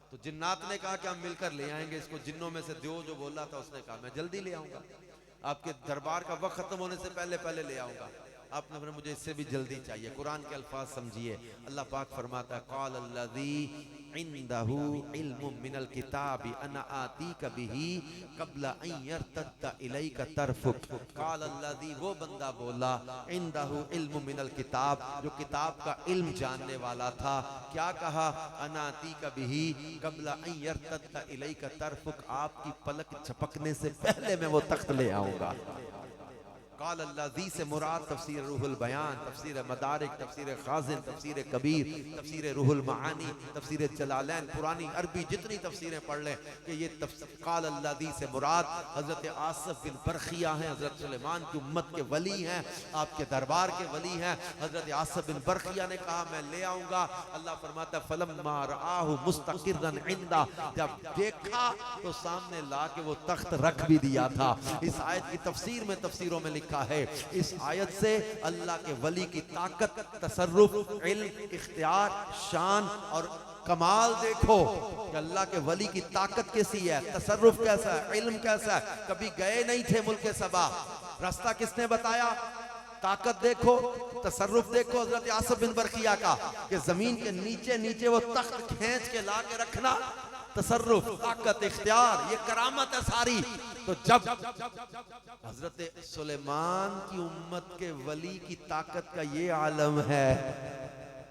तो जिन्नात ने कहा कि हम मिलकर ले आएंगे इसको। जिन्नों में से जो बोला था उसने कहा मैं जल्दी ले आऊंगा, आपके दरबार का वक्त खत्म होने से पहले पहले ले आऊंगा। आपने बोला मुझे इससे भी जल्दी चाहिए। कुरान के अल्फाज समझिए। अल्लाह पाक फरमाता है क़ाल अल्लज़ी इंदहु इल्मुम मिनल किताबि अना आतीका बिही क़ब्ल अन यर्तद्दा इलैका तरफुक। क़ाल अल्लज़ी, वो बंदा बोला, इंदहु इल्मुम मिनल किताब, जो किताब का इल्म जानने वाला था। क्या कहा? अना आतीका बिही क़ब्ल अन यर्तद्दा इलैका तरफुक, आपकी पलक झपकने से पहले मैं वो तख्त ले आऊंगा। काल अल्लाज़ी से मुराद तफसीर रूहुल बयान, तफसीर मदारिक, तफसीर खाजिन, तफसीर कबीर, तफसीर रूहुल मानी, तफसीर जलालैन, पुरानी अरबी जितनी तफसीरें पढ़ लें कि ये काल अल्लाज़ी से मुराद हज़रत आसिफ बिन बरखिया हैं। हज़रत सुलेमान की उम्मत के वली हैं, आपके दरबार के वली हैं। हज़रत आसिफ बिन बरखिया ने कहा मैं ले आऊँगा। अल्लाह फरमाता है फलम्मा रआहु मुस्तक़िर्रन इंदा, जब देखा तो सामने ला के वो तख्त रख भी दिया था। इस आयत की तफसीर में तफसीरों में लिखा है इस आयत से अल्लाह के वली की ताकत, तसर्रुफ, इल्म, इख्तियार, शान और कमाल देखो कि अल्लाह के वली की ताकत कैसी है, तसर्रुफ कैसा है, इल्म कैसा है। कभी गए नहीं थे मुल्क सबा, रास्ता किसने बताया? ताकत देखो, तसर्रुफ देखो हजरत आसिफ बिन बरखिया का कि जमीन के नीचे नीचे वो तख्त खींच के ला के रखना, तसर्रुफ, ताकत, इख्तियार, ये करामत है सारी। तो जब हजरत सुलेमान की उम्मत के वली की ताकत का ये आलम है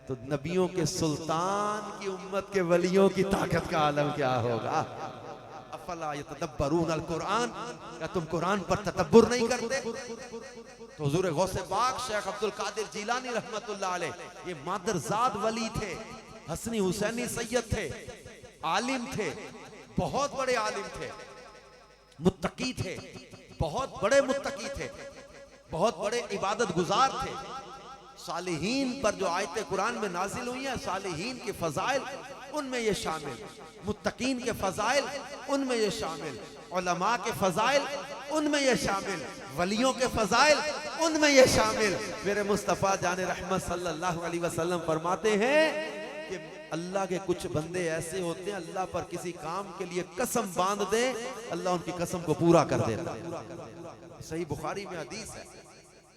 तो नबियों के सुल्तान की उम्मत के वलियों की ताकत का आलम क्या होगा? अफला यतदब्बरून अल कुरान, क्या तुम कुरान पर तदब्बुर नहीं करते? तो हुजूर गौसे पाक शेख अब्दुल कादिर जिलानी रहमतुल्लाह अलैह ये मादरजाद वली थे, हसनी हुसैनी सैयद थे, आलिम थे, बहुत बड़े आलिम थे, मुत्तकी थे, बहुत बड़े मुत्तकी थे, बहुत बड़े इबादत गुजार थे। सालिहीन पर जो आयतें कुरान में नाजिल हुई हैं, सालिहीन के फजाइल उनमें ये शामिल, मुत्तकीन के फजाइल उनमें ये शामिल, उलमा के फजाइल उनमें ये शामिल, वलियों के फजाइल उनमें ये शामिल। मेरे मुस्तफ़ा जाने रहमत सल्लल्लाहु अलैहि वसल्लम फरमाते हैं कि अल्लाह के कुछ बंदे ऐसे होते हैं, अल्लाह पर किसी काम के लिए कसम बांध दे, अल्लाह उनकी कसम को पूरा कर देता है। सही बुखारी में हदीस है,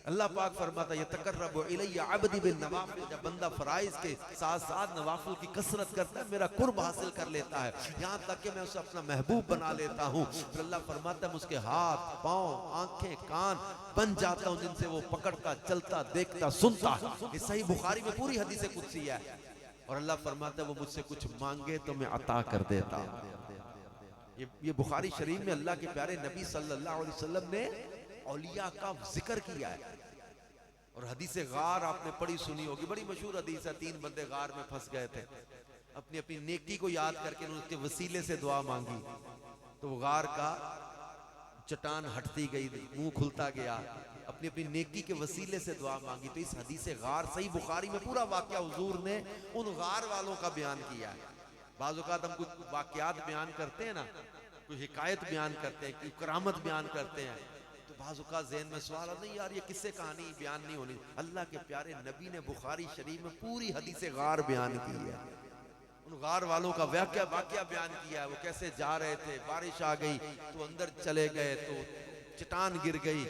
अल्लाह पाक फरमाता यतकर्रबु इलैया अब्दी बिन नवाफिल, जब बंदा फराइज के साथ साथ नवाफिल की कसरत करता है मेरा कुर्ब हासिल कर लेता है, यहाँ तक कि मैं उसे अपना महबूब बना लेता हूँ। फिर अल्लाह फरमाता है उसके हाथ पाँव आंखें कान बन जाता हूँ जिनसे वो पकड़ता चलता देखता सुनता। ये सही बुखारी में पूरी हदीस कुदसी है। और अल्लाह फरमाता है वो मुझसे कुछ मांगे तो मैं अता कर देता हूँ। ये बुखारी शरीफ में अल्लाह के प्यारे नबी सल्लल्लाहु अलैहि वसल्लम ने औलिया का जिक्र किया है। और हदीस गार आपने पढ़ी सुनी होगी, बड़ी मशहूर हदीस है। 3 बंदे गार में फंस गए थे, अपनी अपनी नेकी को याद करके उनके वसीले से दुआ मांगी तो वो गार का चट्टान हटती गई, मुंह खुलता गया, अपनी अपनी नेकी के वसीले से दुआ मांगी। तो इस हदीस गार सही बुखारी में पूरा वाकया हुजूर ने उन गार वालों का बयान किया है। बाज़ औक़ात हम कुछ वाकयात बयान करते हैं ना, कोई हिकायत बयान करते हैं, कोई करामत बयान करते हैं, तो बाज़ औक़ात ज़हन में सवाल आता नहीं यार ये किससे कहानी बयान नहीं होनी। अल्लाह के प्यारे नबी ने बुखारी शरीफ में पूरी हदीस गार बयान की है। उन गार वालों का वाकया बयान किया है। वो कैसे जा रहे थे, बारिश आ गई तो अंदर चले गए तो चट्टान गिर गई,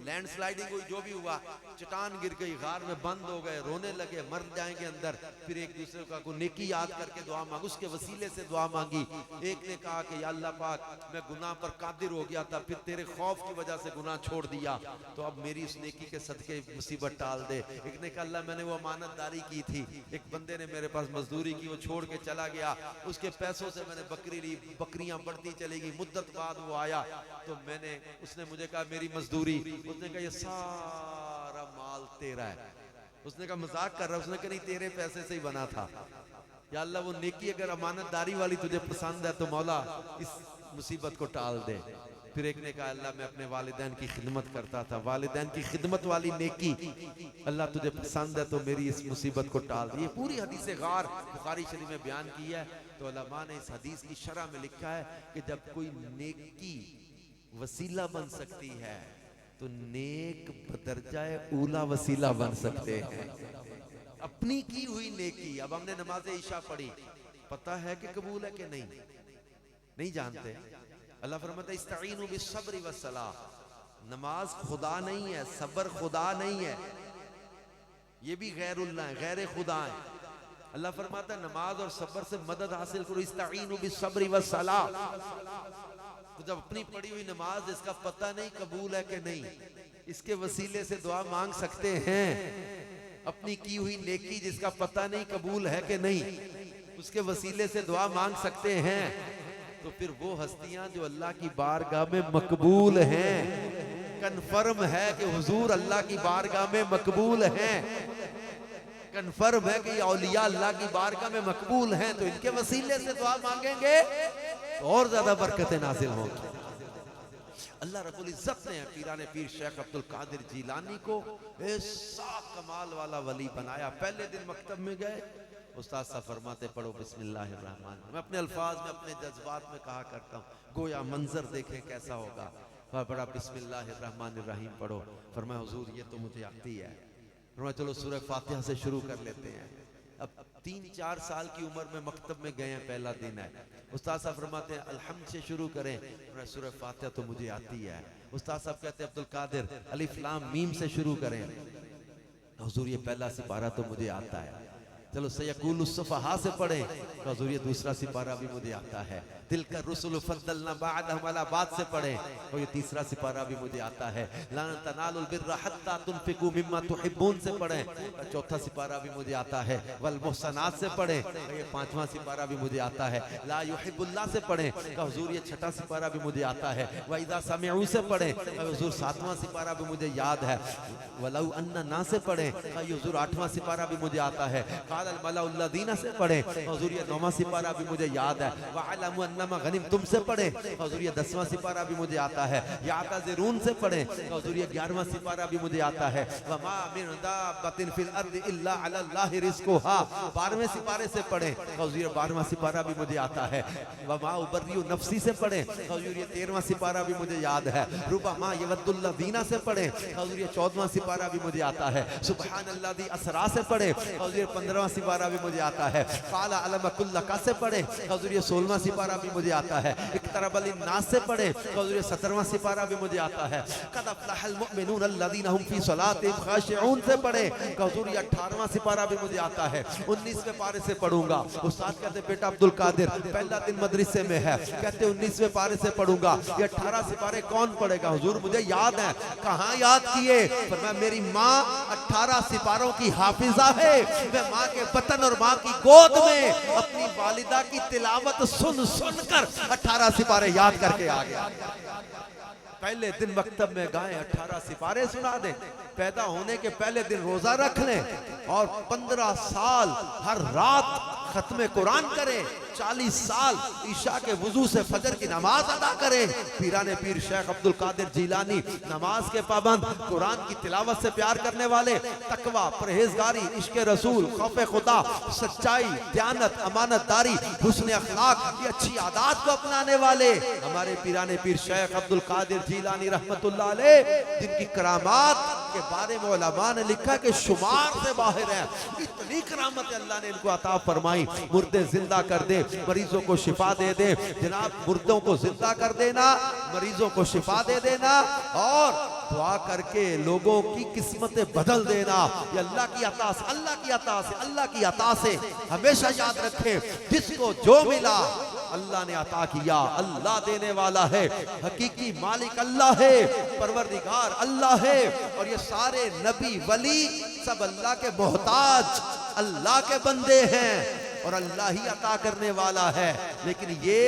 लैंडस्लाइडिंग हुई, जो भी हुआ चट्टान गिर गई, गार में बंद हो गए, रोने लगे, मर जाएंगे अंदर। फिर एक दूसरे का को नेकी याद करके दुआ मांगी, उसके वसीले से दुआ मांगी। एक ने कहा कि या अल्लाह पाक मैं गुनाह पर कादिर हो गया था, फिर तेरे खौफ की वजह से गुनाह छोड़ दिया, तो अब मेरी उस नेकी के सदके मुसीबत टाल दे। एक ने कहा अल्लाह मैंने वो अमानतदारी की थी, एक बंदे ने मेरे पास मजदूरी की, वो छोड़ के चला गया, उसके पैसों से मैंने बकरी ली, बकरियां बढ़ती चली गई, मुद्दत बाद वो आया तो मैंने, उसने मुझे कहा मेरी मजदूरी, उसने कहा ये सारा माल तेरा है। उसने कहा मजाक कर रहा है, उसने कहा नहीं तेरे पैसे से ही बना था। या अल्लाह वो नेकी अगर अमानतदारी वाली तुझे पसंद है तो मौला इस मुसीबत को टाल दे। फिर एक ने कहा अल्लाह मैं अपने वालिदैन की खिदमत करता था, वालिदैन की खिदमत वाली नेकी अल्लाह तुझे पसंद है तो मेरी इस मुसीबत को टाल दे। ये पूरी हदीस गार बुखारी शरीफ में बयान की है। तो उलमा ने इस हदीस की शरह में लिखा है कि जब कोई नेकी वसीला बन सकती है तो नेक बदरजाए ऊला वसीला बन सकते हैं। अपनी की हुई नेकी, अब हमने नमाज ईशा पढ़ी, पता है कि कबूल है कि नहीं, नहीं जानते। अल्लाह फरमाता है इस्ताईनु बिस्सब्रि वस्सलाह, नमाज खुदा नहीं है, सब्र खुदा नहीं है, ये भी गैरुल्लाह है, गैर खुदा है। अल्लाह फरमाता है नमाज और सब्र से मदद हासिल करो, इस्ताईनु बिस्सब्रि वस्सलाह। तो जब अपनी पढ़ी हुई नमाज जिसका पता नहीं कबूल है कि नहीं, इसके वसीले से दुआ मांग सकते हैं। अपनी की हुई नेकी जिसका पता नहीं कबूल है कि नहीं, उसके वसीले से दुआ मांग सकते हैं। तो फिर वो हस्तियां जो अल्लाह की बारगाह में मकबूल हैं, कन्फर्म है कि हुजूर अल्लाह की बारगाह में मकबूल हैं, कन्फर्म है कि ये औलिया अल्लाह की बारगाह में मकबूल हैं, तो इनके वसीले से दुआ मांगेंगे तो और ज्यादा बरकतें नाजिल होंगी। अल्लाह रब्बुल इज्जत ने पीराने पीर शेख अब्दुल कादिर जीलानी को ऐसा कमाल वाला वली बनाया। पहले दिन मकतब में गए, उस्ताद साहब फरमाते पढ़ो बिस्मिल्लाहिर्रहमान, मैं अपने अल्फाज में अपने जज्बात में कहा करता हूँ, गोया मंजर देखें कैसा होगा। बड़ा बिस्मिल्लाहिर्रहमानिर्रहीम पढ़ो। फरमाया हुजूर ये तो मुझे आती है। फरमाया चलो सूरह फातिहा से शुरू कर लेते हैं। अब 3-4 साल की उम्र में मकतब में गए हैं, पहला दिन है। उस्ताद साहब फरमाते हैं अल्हम्द से शुरू करें, सूरह फातिहा तो मुझे आती है। उस्ताद साहब कहते हैं अब्दुल कादिर अलिफ लाम मीम से शुरू करें, हुजूर ये पहला सिपारा तो मुझे आता है। चलो सयकुलु सुफहा से पढ़ें, तो हुजूर ये दूसरा सिपारा भी मुझे आता है। तिलका रुसुल फद्दलना बादहुम अला बाद से पढ़ें, तो ये तीसरा सिपारा भी मुझे आता है। लन तनालुल बिर्रा हत्ता तुनफिकू मिम्मा तुहिब्बून से पढ़ें, तो चौथा सिपारा भी मुझे आता है। वल मुहसनात से पढ़ें, तो ये 5वां सिपारा भी मुझे आता है। ला युहिब्बुल्लाह से पढ़ें, तो हुजूर ये 6ठा सिपारा भी मुझे आता है। व इज़ा समिअू से पढ़ें, तो हुजूर 7वां सिपारा भी मुझे याद है। वलौ अन्ना ना से पढ़ें, तो हुजूर 8वां सिपारा भी मुझे आता है। क़ालल मलाउल्लज़ीना से पढ़ें, तो हुजूर ये 9वां सिपारा भी मुझे याद है। वअलमु अन्नमा गनिम तुमसे पढ़ें, हुजूर ये 10वां सिपारा भी मुझे आता है। यातज़िरून से पढ़ें, तो हुजूर ये 11वां सिपारा भी मुझे आता है। वमा मिन दाब्बतिन फिल अर्दि इल्ला अलल्लाहि रिज़्कुहा 12वें सिपारे से पढ़ें, तो हुजूर ये 12वां सिपारा भी मुझे आता है। वमा उबर्रिउ नफ्सी से पढ़ें, तो हुजूर ये 13वां सिपारा भी मुझे याद है। रुबमा यवद्दुल्लज़ीना से पढ़ें, तो हुजूर ये 14वां सिपारा भी मुझे आता है। सुब्हानल्लाज़ी असरा से पढ़ें, तो हुजूर ये 15वां सिपारा भी मुझे आता है। क़ाला अलम कुल्लका से पढ़ें, तो हुजूर ये 16वां सिपारा भी भी मुझे आता है। इक़्तरबल लिन्नास से पढ़े तो हुजूर 17वां सिपारा भी मुझे आता है। क़द अफ़लहल मुमिनून अल्लज़ीना हुम फ़ी सलातिहिम ख़ाशिऊन से पढ़े तो हुजूर 18वां सिपारा भी मुझे आता है। 19वें पारे से पढ़ूंगा। उस्ताद कहते बेटा अब्दुल कादिर पहला दिन मदरसे में है, कहते 19वें पारे से पढ़ूंगा। ये 18 सिपारे कौन पढ़ेगा? हुजूर मुझे याद है। कहाँ याद किए? फरमाया मेरी माँ 18 सिपारों की हाफिजा है। मैं माँ के बतन और माँ की गोद में अपनी वालिदा की तिलावत सुन सुन कर 18 सिपारे याद करके आ गया। पहले दिन मकतब में गाएं 18 सिपारे सुना दें, पैदा होने के पहले दिन रोजा रख लें और 15 साल हर रात खत्म कुरान करें, 40 साल ईशा के वुजू से फजर की नमाज अदा करें। पीराने पीर शेख अब्दुल कादिर जीलानी नमाज के पाबंद, कुरान की तिलावत से प्यार करने वाले, तकवा, परहेजगारी, इश्क रसूल, खौफ खुदा, सच्चाई, दयानत, अमानतदारी, हुस्न अखलाक, ये अच्छी आदत को अपनाने वाले हमारे पीराने पीर शेख अब्दुल कादिर जीलानी रहमतुल्लाह अलैह, जिनकी करामात के बारे में उलमा ने लिखा कि शुमार से बाहर है। इतनी करामत अल्लाह ने इनको अता फरमाई। मुर्दे जिंदा कर दे, मरीजों को शिफा दे दे। जनाब मुर्दों को जिंदा कर देना, मरीजों को शिफा दे देना और दुआ करके लोगों की किस्मतें बदल देना, ये अल्लाह की अता से, अल्लाह की अता से, अल्लाह की अता से। हमेशा याद रखें जिसको जो मिला अल्लाह ने अता किया। अल्लाह देने वाला है, हकीकी मालिक अल्लाह है, परवरदिगार अल्लाह है। और ये सारे नबी वली सब अल्लाह के मोहताज, अल्लाह के बंदे हैं और अल्लाह ही अता करने वाला है। लेकिन ये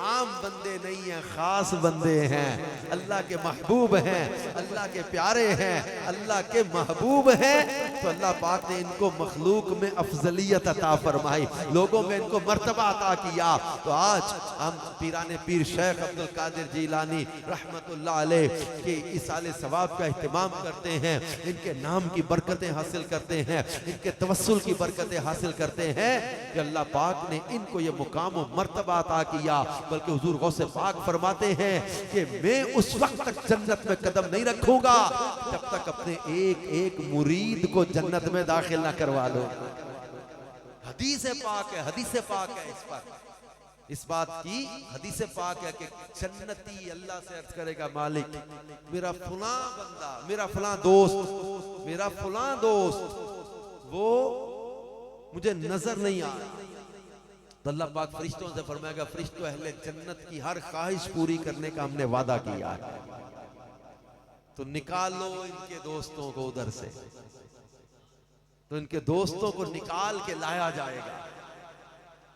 आम बंदे नहीं हैं, खास बंदे हैं, अल्लाह के महबूब हैं, अल्लाह के प्यारे हैं, अल्लाह के महबूब हैं। तो अल्लाह पाक ने इनको मखलूक में अफजलियत अता फरमाई, लोगों में इनको मर्तबा अता किया। तो आज हम पीराने पीर शेख अब्दुल कादिर जीलानी रहमतुल्लाह अलैह के इसाले सवाब का एहतमाम करते हैं, इनके नाम की बरकतें हासिल करते हैं, इनके तवस्सुल की बरकतें हासिल करते हैं कि अल्लाह पाक ने इनको ये मुकाम और मर्तबा अता किया। बल्कि हुजूर गौसे पाक फरमाते हैं कि मैं उस वक्त तक जन्नत में कदम नहीं रखूंगा जब तक अपने एक एक मुरीद को जन्नत में दाखिल ना करवा लो। हदीस पाक है, हदीस पाक है इस पर, इस बात की हदीस पाक है कि जन्नती अल्लाह से अर्ज करेगा मालिक मेरा फलां बंदा, मेरा फलां दोस्त, मेरा फलां दोस्त वो मुझे नजर नहीं आ रहा। तो अल्लाह पाक फरिश्तों से फरमाएगा फरिश्तों अहले जन्नत की हर ख्वाहिश पूरी करने का हमने वादा किया है, तो निकालो इनके दोस्तों को उधर से। तो इनके दोस्तों को निकाल के लाया जाएगा।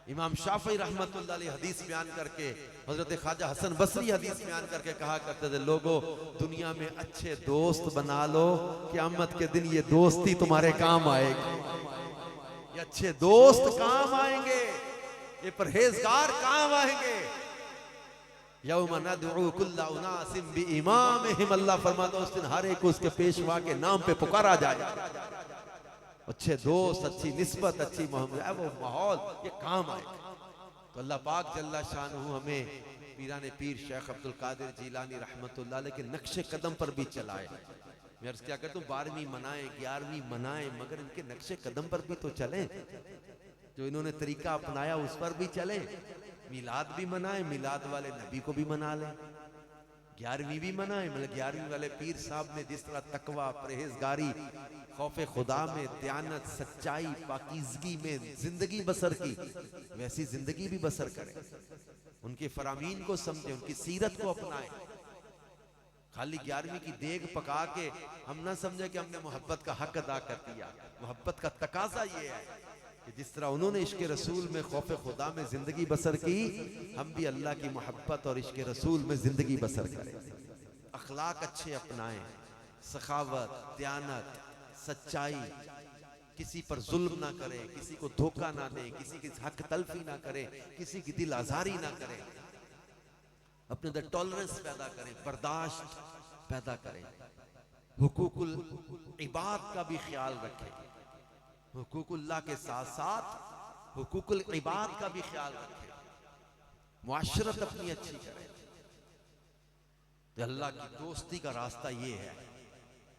इमाम शाफी रहमतुल्लाह अलैह हदीस बयान करके, हजरत ख्वाजा हसन बसरी हदीस बयान करके कहा करते थे लोगों दुनिया में अच्छे दोस्त बना लो, क़यामत के दिन ये दोस्ती तुम्हारे काम आएगी। ये अच्छे दोस्त काम आएंगे, ये परहेजगार काम आएंगे। यौम नदउ कुल्ला उनासिम बिइमामिहिम, अल्लाह फरमाता है उस दिन हर एक उसके पेशवा के नाम पे पुकारा जाएगा। अच्छे दोस्त, अच्छी निस्बत, अच्छी मोहब्बत, वो माहौल ये काम आएगा। तो अल्लाह पाक जल्ला शानुहु हमें पीराने पीर शेख अब्दुल कादिर जीलानी रहमतुल्लाह अलैह के नक्शे कदम पर भी चलाए। मैं अर्ज़ क्या कहता हूँ 12वीं मनाएं, 11वीं मनाएं, मगर इनके नक्शे कदम पर भी तो चलें, जो इन्होंने तरीका अपनाया उस पर भी चले। मिलाद भी मनाए, मिलाद वाले नबी को भी मना लें। 11वीं भी मनाए, मतलब 11वीं वाले पीर साहब ने जिस तरह तकवा, परहेजगारी, खौफे खुदा में, दयानत, सच्चाई, पाकीज़गी में जिंदगी बसर की, वैसी जिंदगी भी बसर करें। उनके फरामीन को समझे, उनकी सीरत को अपनाएं। खाली 11वीं की देग पका के हम ना समझे कि हमने मोहब्बत का हक अदा कर दिया। मोहब्बत का तकाजा ये है कि जिस तरह उन्होंने इश्क रसूल में, खौफ खुदा में जिंदगी बसर की, हम भी अल्लाह की मोहब्बत और इश्क रसूल में जिंदगी बसर करें। अखलाक अच्छे अपनाएं, सखावत, दयानत, सच्चाई, किसी पर जुल्म ना करें, किसी को धोखा ना दें, किसी की हक तलफी ना करें, किसी की दिल आजारी ना करें, अपने अंदर टॉलरेंस पैदा करें, बर्दाश्त पैदा करें, हुकूकुल इबाद का भी ख्याल रखें, हुकूकुल्लाह के साथ साथ हुकूकुल इबाद का भी ख्याल रखें, मुआशरत अपनी अच्छी करें। अल्लाह की दोस्ती का रास्ता ये है।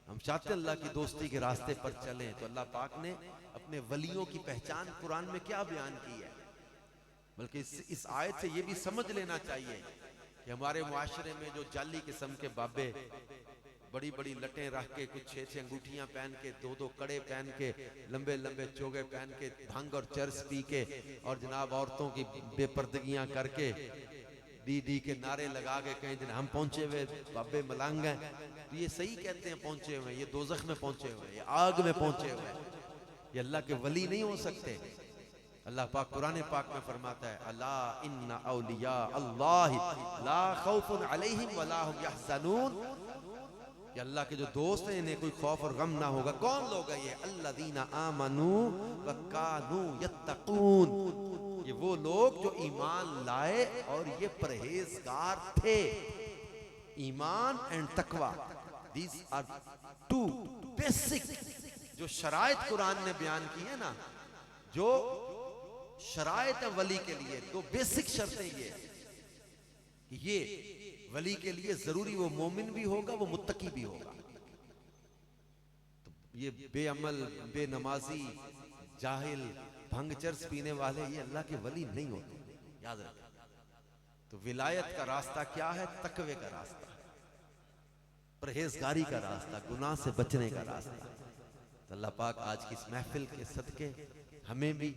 हम चाहते हैं अल्लाह की दोस्ती के रास्ते पर चलें, तो अल्लाह पाक ने अपने वलियों की पहचान कुरान में क्या बयान की है? बल्कि इस आयत से ये भी समझ लेना चाहिए कि हमारे मुआशरे में जो जाली किस्म के बाबे बड़ी बड़ी लटें रख के, कुछ 6-6 अंगूठियां पहन के, 2-2 कड़े पहन के, लंबे लंबे चोगे पहन के, भंग और चरस पी के, और जनाब औरतों की बेपर्दगियां करके, डी डी के नारे लगा के कहीं दिन हम पहुंचे हुए बाबे मलंग हैं, तो ये सही कहते हैं पहुंचे हुए, ये दोजख में पहुंचे हुए, ये आग में पहुंचे हुए, ये अल्लाह के वली नहीं हो सकते। अल्लाह पाक कुरान पाक में फरमाता है, अला इन्ना औलिया अल्लाह ला खौफुन अलैहिम वला हुम यहज़नून, ये अल्लाह के जो दोस्त हैं इन्हें कोई खौफ और गम ना होगा। कौन लोग हैं ये? अल्लज़ीना आमनू व कानू यत्तकून, ये वो लोग जो ईमान लाए और ये परहेजगार थे। ईमान एंड तकवा, दीज आर टू बेसिक जो शराइत कुरान ने बयान की है ना, जो शराइत है वली के लिए, दो बेसिक शर्तें ये वली के लिए जरूरी वो मोमिन भी होगा, वो मुत्तकी भी होगा। तो ये बेअमल, बेनमाजी, जाहिल, भंग चर्स पीने वाले ये अल्लाह के वली नहीं होते, याद रखें। तो विलायत का रास्ता क्या है? तकवे का रास्ता, परहेजगारी का रास्ता, गुनाह से बचने का रास्ता। तो अल्लाह पाक आज की इस महफिल के सदके हमें भी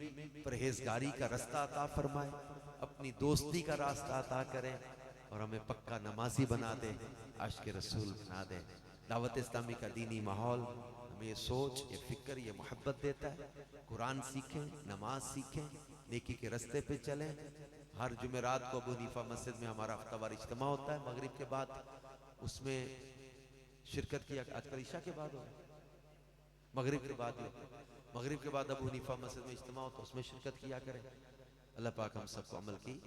परहेजगारी का रास्ता अता फरमाए, अपनी दोस्ती का रास्ता अता करें, और हमें पक्का नमाजी बना दे, आशिक़ रसूल बना दे। दावत इस्लामी का दीनी माहौल हमें ये सोच, ये फिक्र, ये मोहब्बत देता है। कुरान सीखें, नमाज सीखें, नेकी के रास्ते पे चलें। हर जुमेरात को अबू हनीफा मस्जिद में हमारा हफ्तावार इज्तिमा होता है मगरिब के बाद, उसमें शिरकत किया। आजकल ईशा के बाद होगा, मगरिब के बाद होगा, मगरिब के बाद अबू हनीफा मस्जिद में इज्तिमा होता है, उसमें शिरकत किया करें। अल्लाह पाक हम सबको अमल की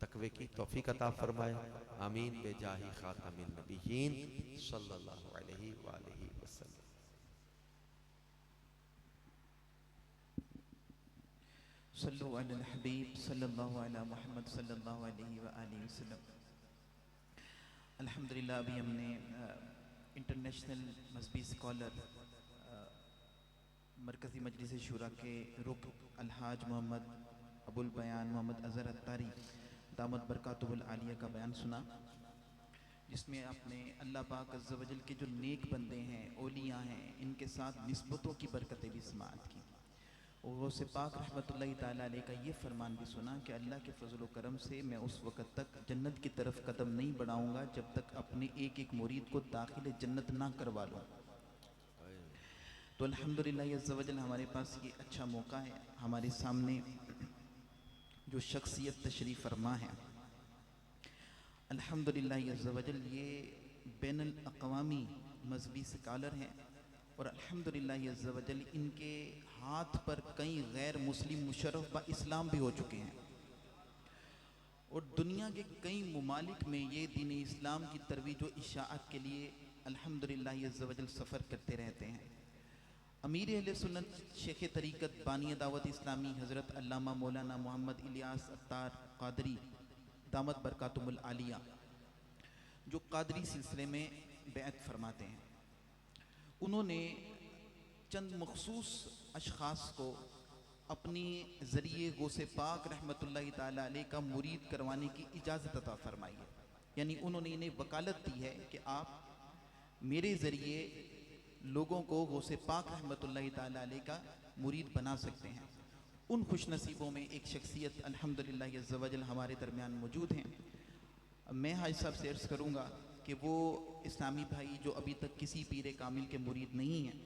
तकवे की तौफीक अता फरमाए। आमीन बेजाही खातमिन नबिय्यीन सल्लल्लाहु अलैहि वालैहि वसल्लम। सल्लु अलल हबीब सल्लल्लाहु अला मुहम्मद सल्लल्लाहु अलैहि व आलिहि वसल्लम। अल्हम्दुलिल्लाह अभी हमने इंटरनेशनल मजहबी स्कॉलर मरकज़ी मजलिस शूरा के रुक अलहाज मोहम्मद अबुल बयान मोहम्मद अज़हर अत्तारी दामत बरकातुहुल आलिया का बयान सुना, जिसमें आपने अल्लाह पाक अज़्ज़ व जल के जो नेक बंदे हैं, औलिया हैं, इनके साथ निस्बतों की बरकतें भी समाअत की। और गौसे पाक रहमतुल्लाहि ताला अलैह का ये फरमान भी सुना कि अल्लाह के फजल व करम से मैं उस वक़्त तक जन्नत की तरफ कदम नहीं बढ़ाऊँगा जब तक अपने एक एक मुरीद को दाखिल जन्नत ना करवा लूँ। तो अल्हम्दुलिल्लाह अज़्ज़ व जल हमारे पास ये अच्छा मौका है, हमारे सामने जो शख्सियत तशरीफ़ फरमा है, अल्हम्दुलिल्लाह अज़्ज़ व जल ये बैनुल अक़वामी मजहबी स्कॉलर हैं, और अल्हम्दुलिल्लाह अज़्ज़ व जल इनके हाथ पर कई गैर मुस्लिम मुशर्रफ ब इस्लाम भी हो चुके हैं, और दुनिया के कई ममालिक में ये दीन इस्लाम की तरवीज व इशाअत के लिए अल्हम्दुलिल्लाह अज़्ज़ व जल सफ़र करते रहते हैं। अमीर अहले सुन्नत शेख तरीक़त बानी दावत इस्लामी हज़रत अल्लामा मौलाना मोहम्मद इलियास अत्तार क़ादरी दामत बरकातुहुल आलिया, जो क़ादरी सिलसिले में बैत फरमाते हैं, उन्होंने चंद मखसूस अशख़ास को अपनी ज़रिए गौसे पाक रहमतुल्लाहि ताला अलैह का मुरीद करवाने की इजाज़त अता फरमाई है। यानी उन्होंने इन्हें वकालत दी है कि आप मेरे ज़रिए लोगों को गौसे पाक रहमतुल्लाहि ताला अलैह का मुरीद बना सकते हैं। उन खुश नसीबों में एक शख्सियत अल्हम्दुलिल्लाह अज़्ज़ व जल हमारे दरमियान मौजूद हैं। मैं हाजी साहब से अर्ज़ करूँगा कि वो इस्लामी भाई जो अभी तक किसी पीर कामिल के मुरीद नहीं हैं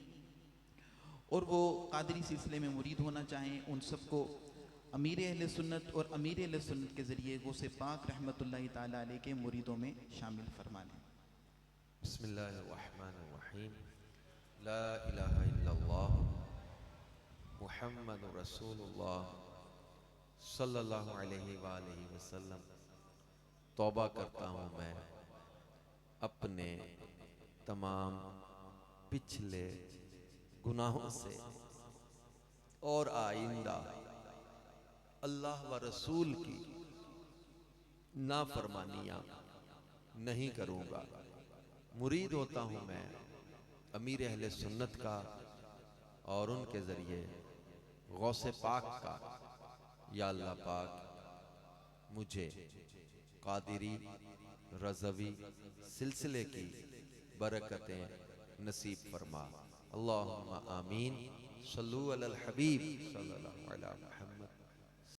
और वो क़ादरी सिलसिले में मुरीद होना चाहें, उन सबको अमीर अहले सुन्नत और अमीर अहले सुन्नत के ज़रिए गौसे पाक रहमतुल्लाहि ताला अलैह के मुरीदों में शामिल फरमा लें। बिस्मिल्लाहिर्रहमानिर्रहीम। ला इलाहा इल्लल्लाह मुहम्मदुर रसूलुल्लाह सल्लल्लाहु अलैहि वालैहि वसल्लम। तौबा करता हूँ मैं अपने तमाम पिछले गुनाहों से और आइंदा अल्लाह व रसूल की नाफरमानियाँ नहीं करूँगा। मुरीद होता हूँ मैं अमीर अहले सुन्नत का और उनके ज़रिए गौसे पाक का। या अल्लाह पाक मुझे कादिरी रज़वी सिलसिले की बरकतें नसीब फरमा। अल्लाहुम्मा आमीन। सल्लु अलल हबीब सल्लल्लाहु अलैहि वसल्लम।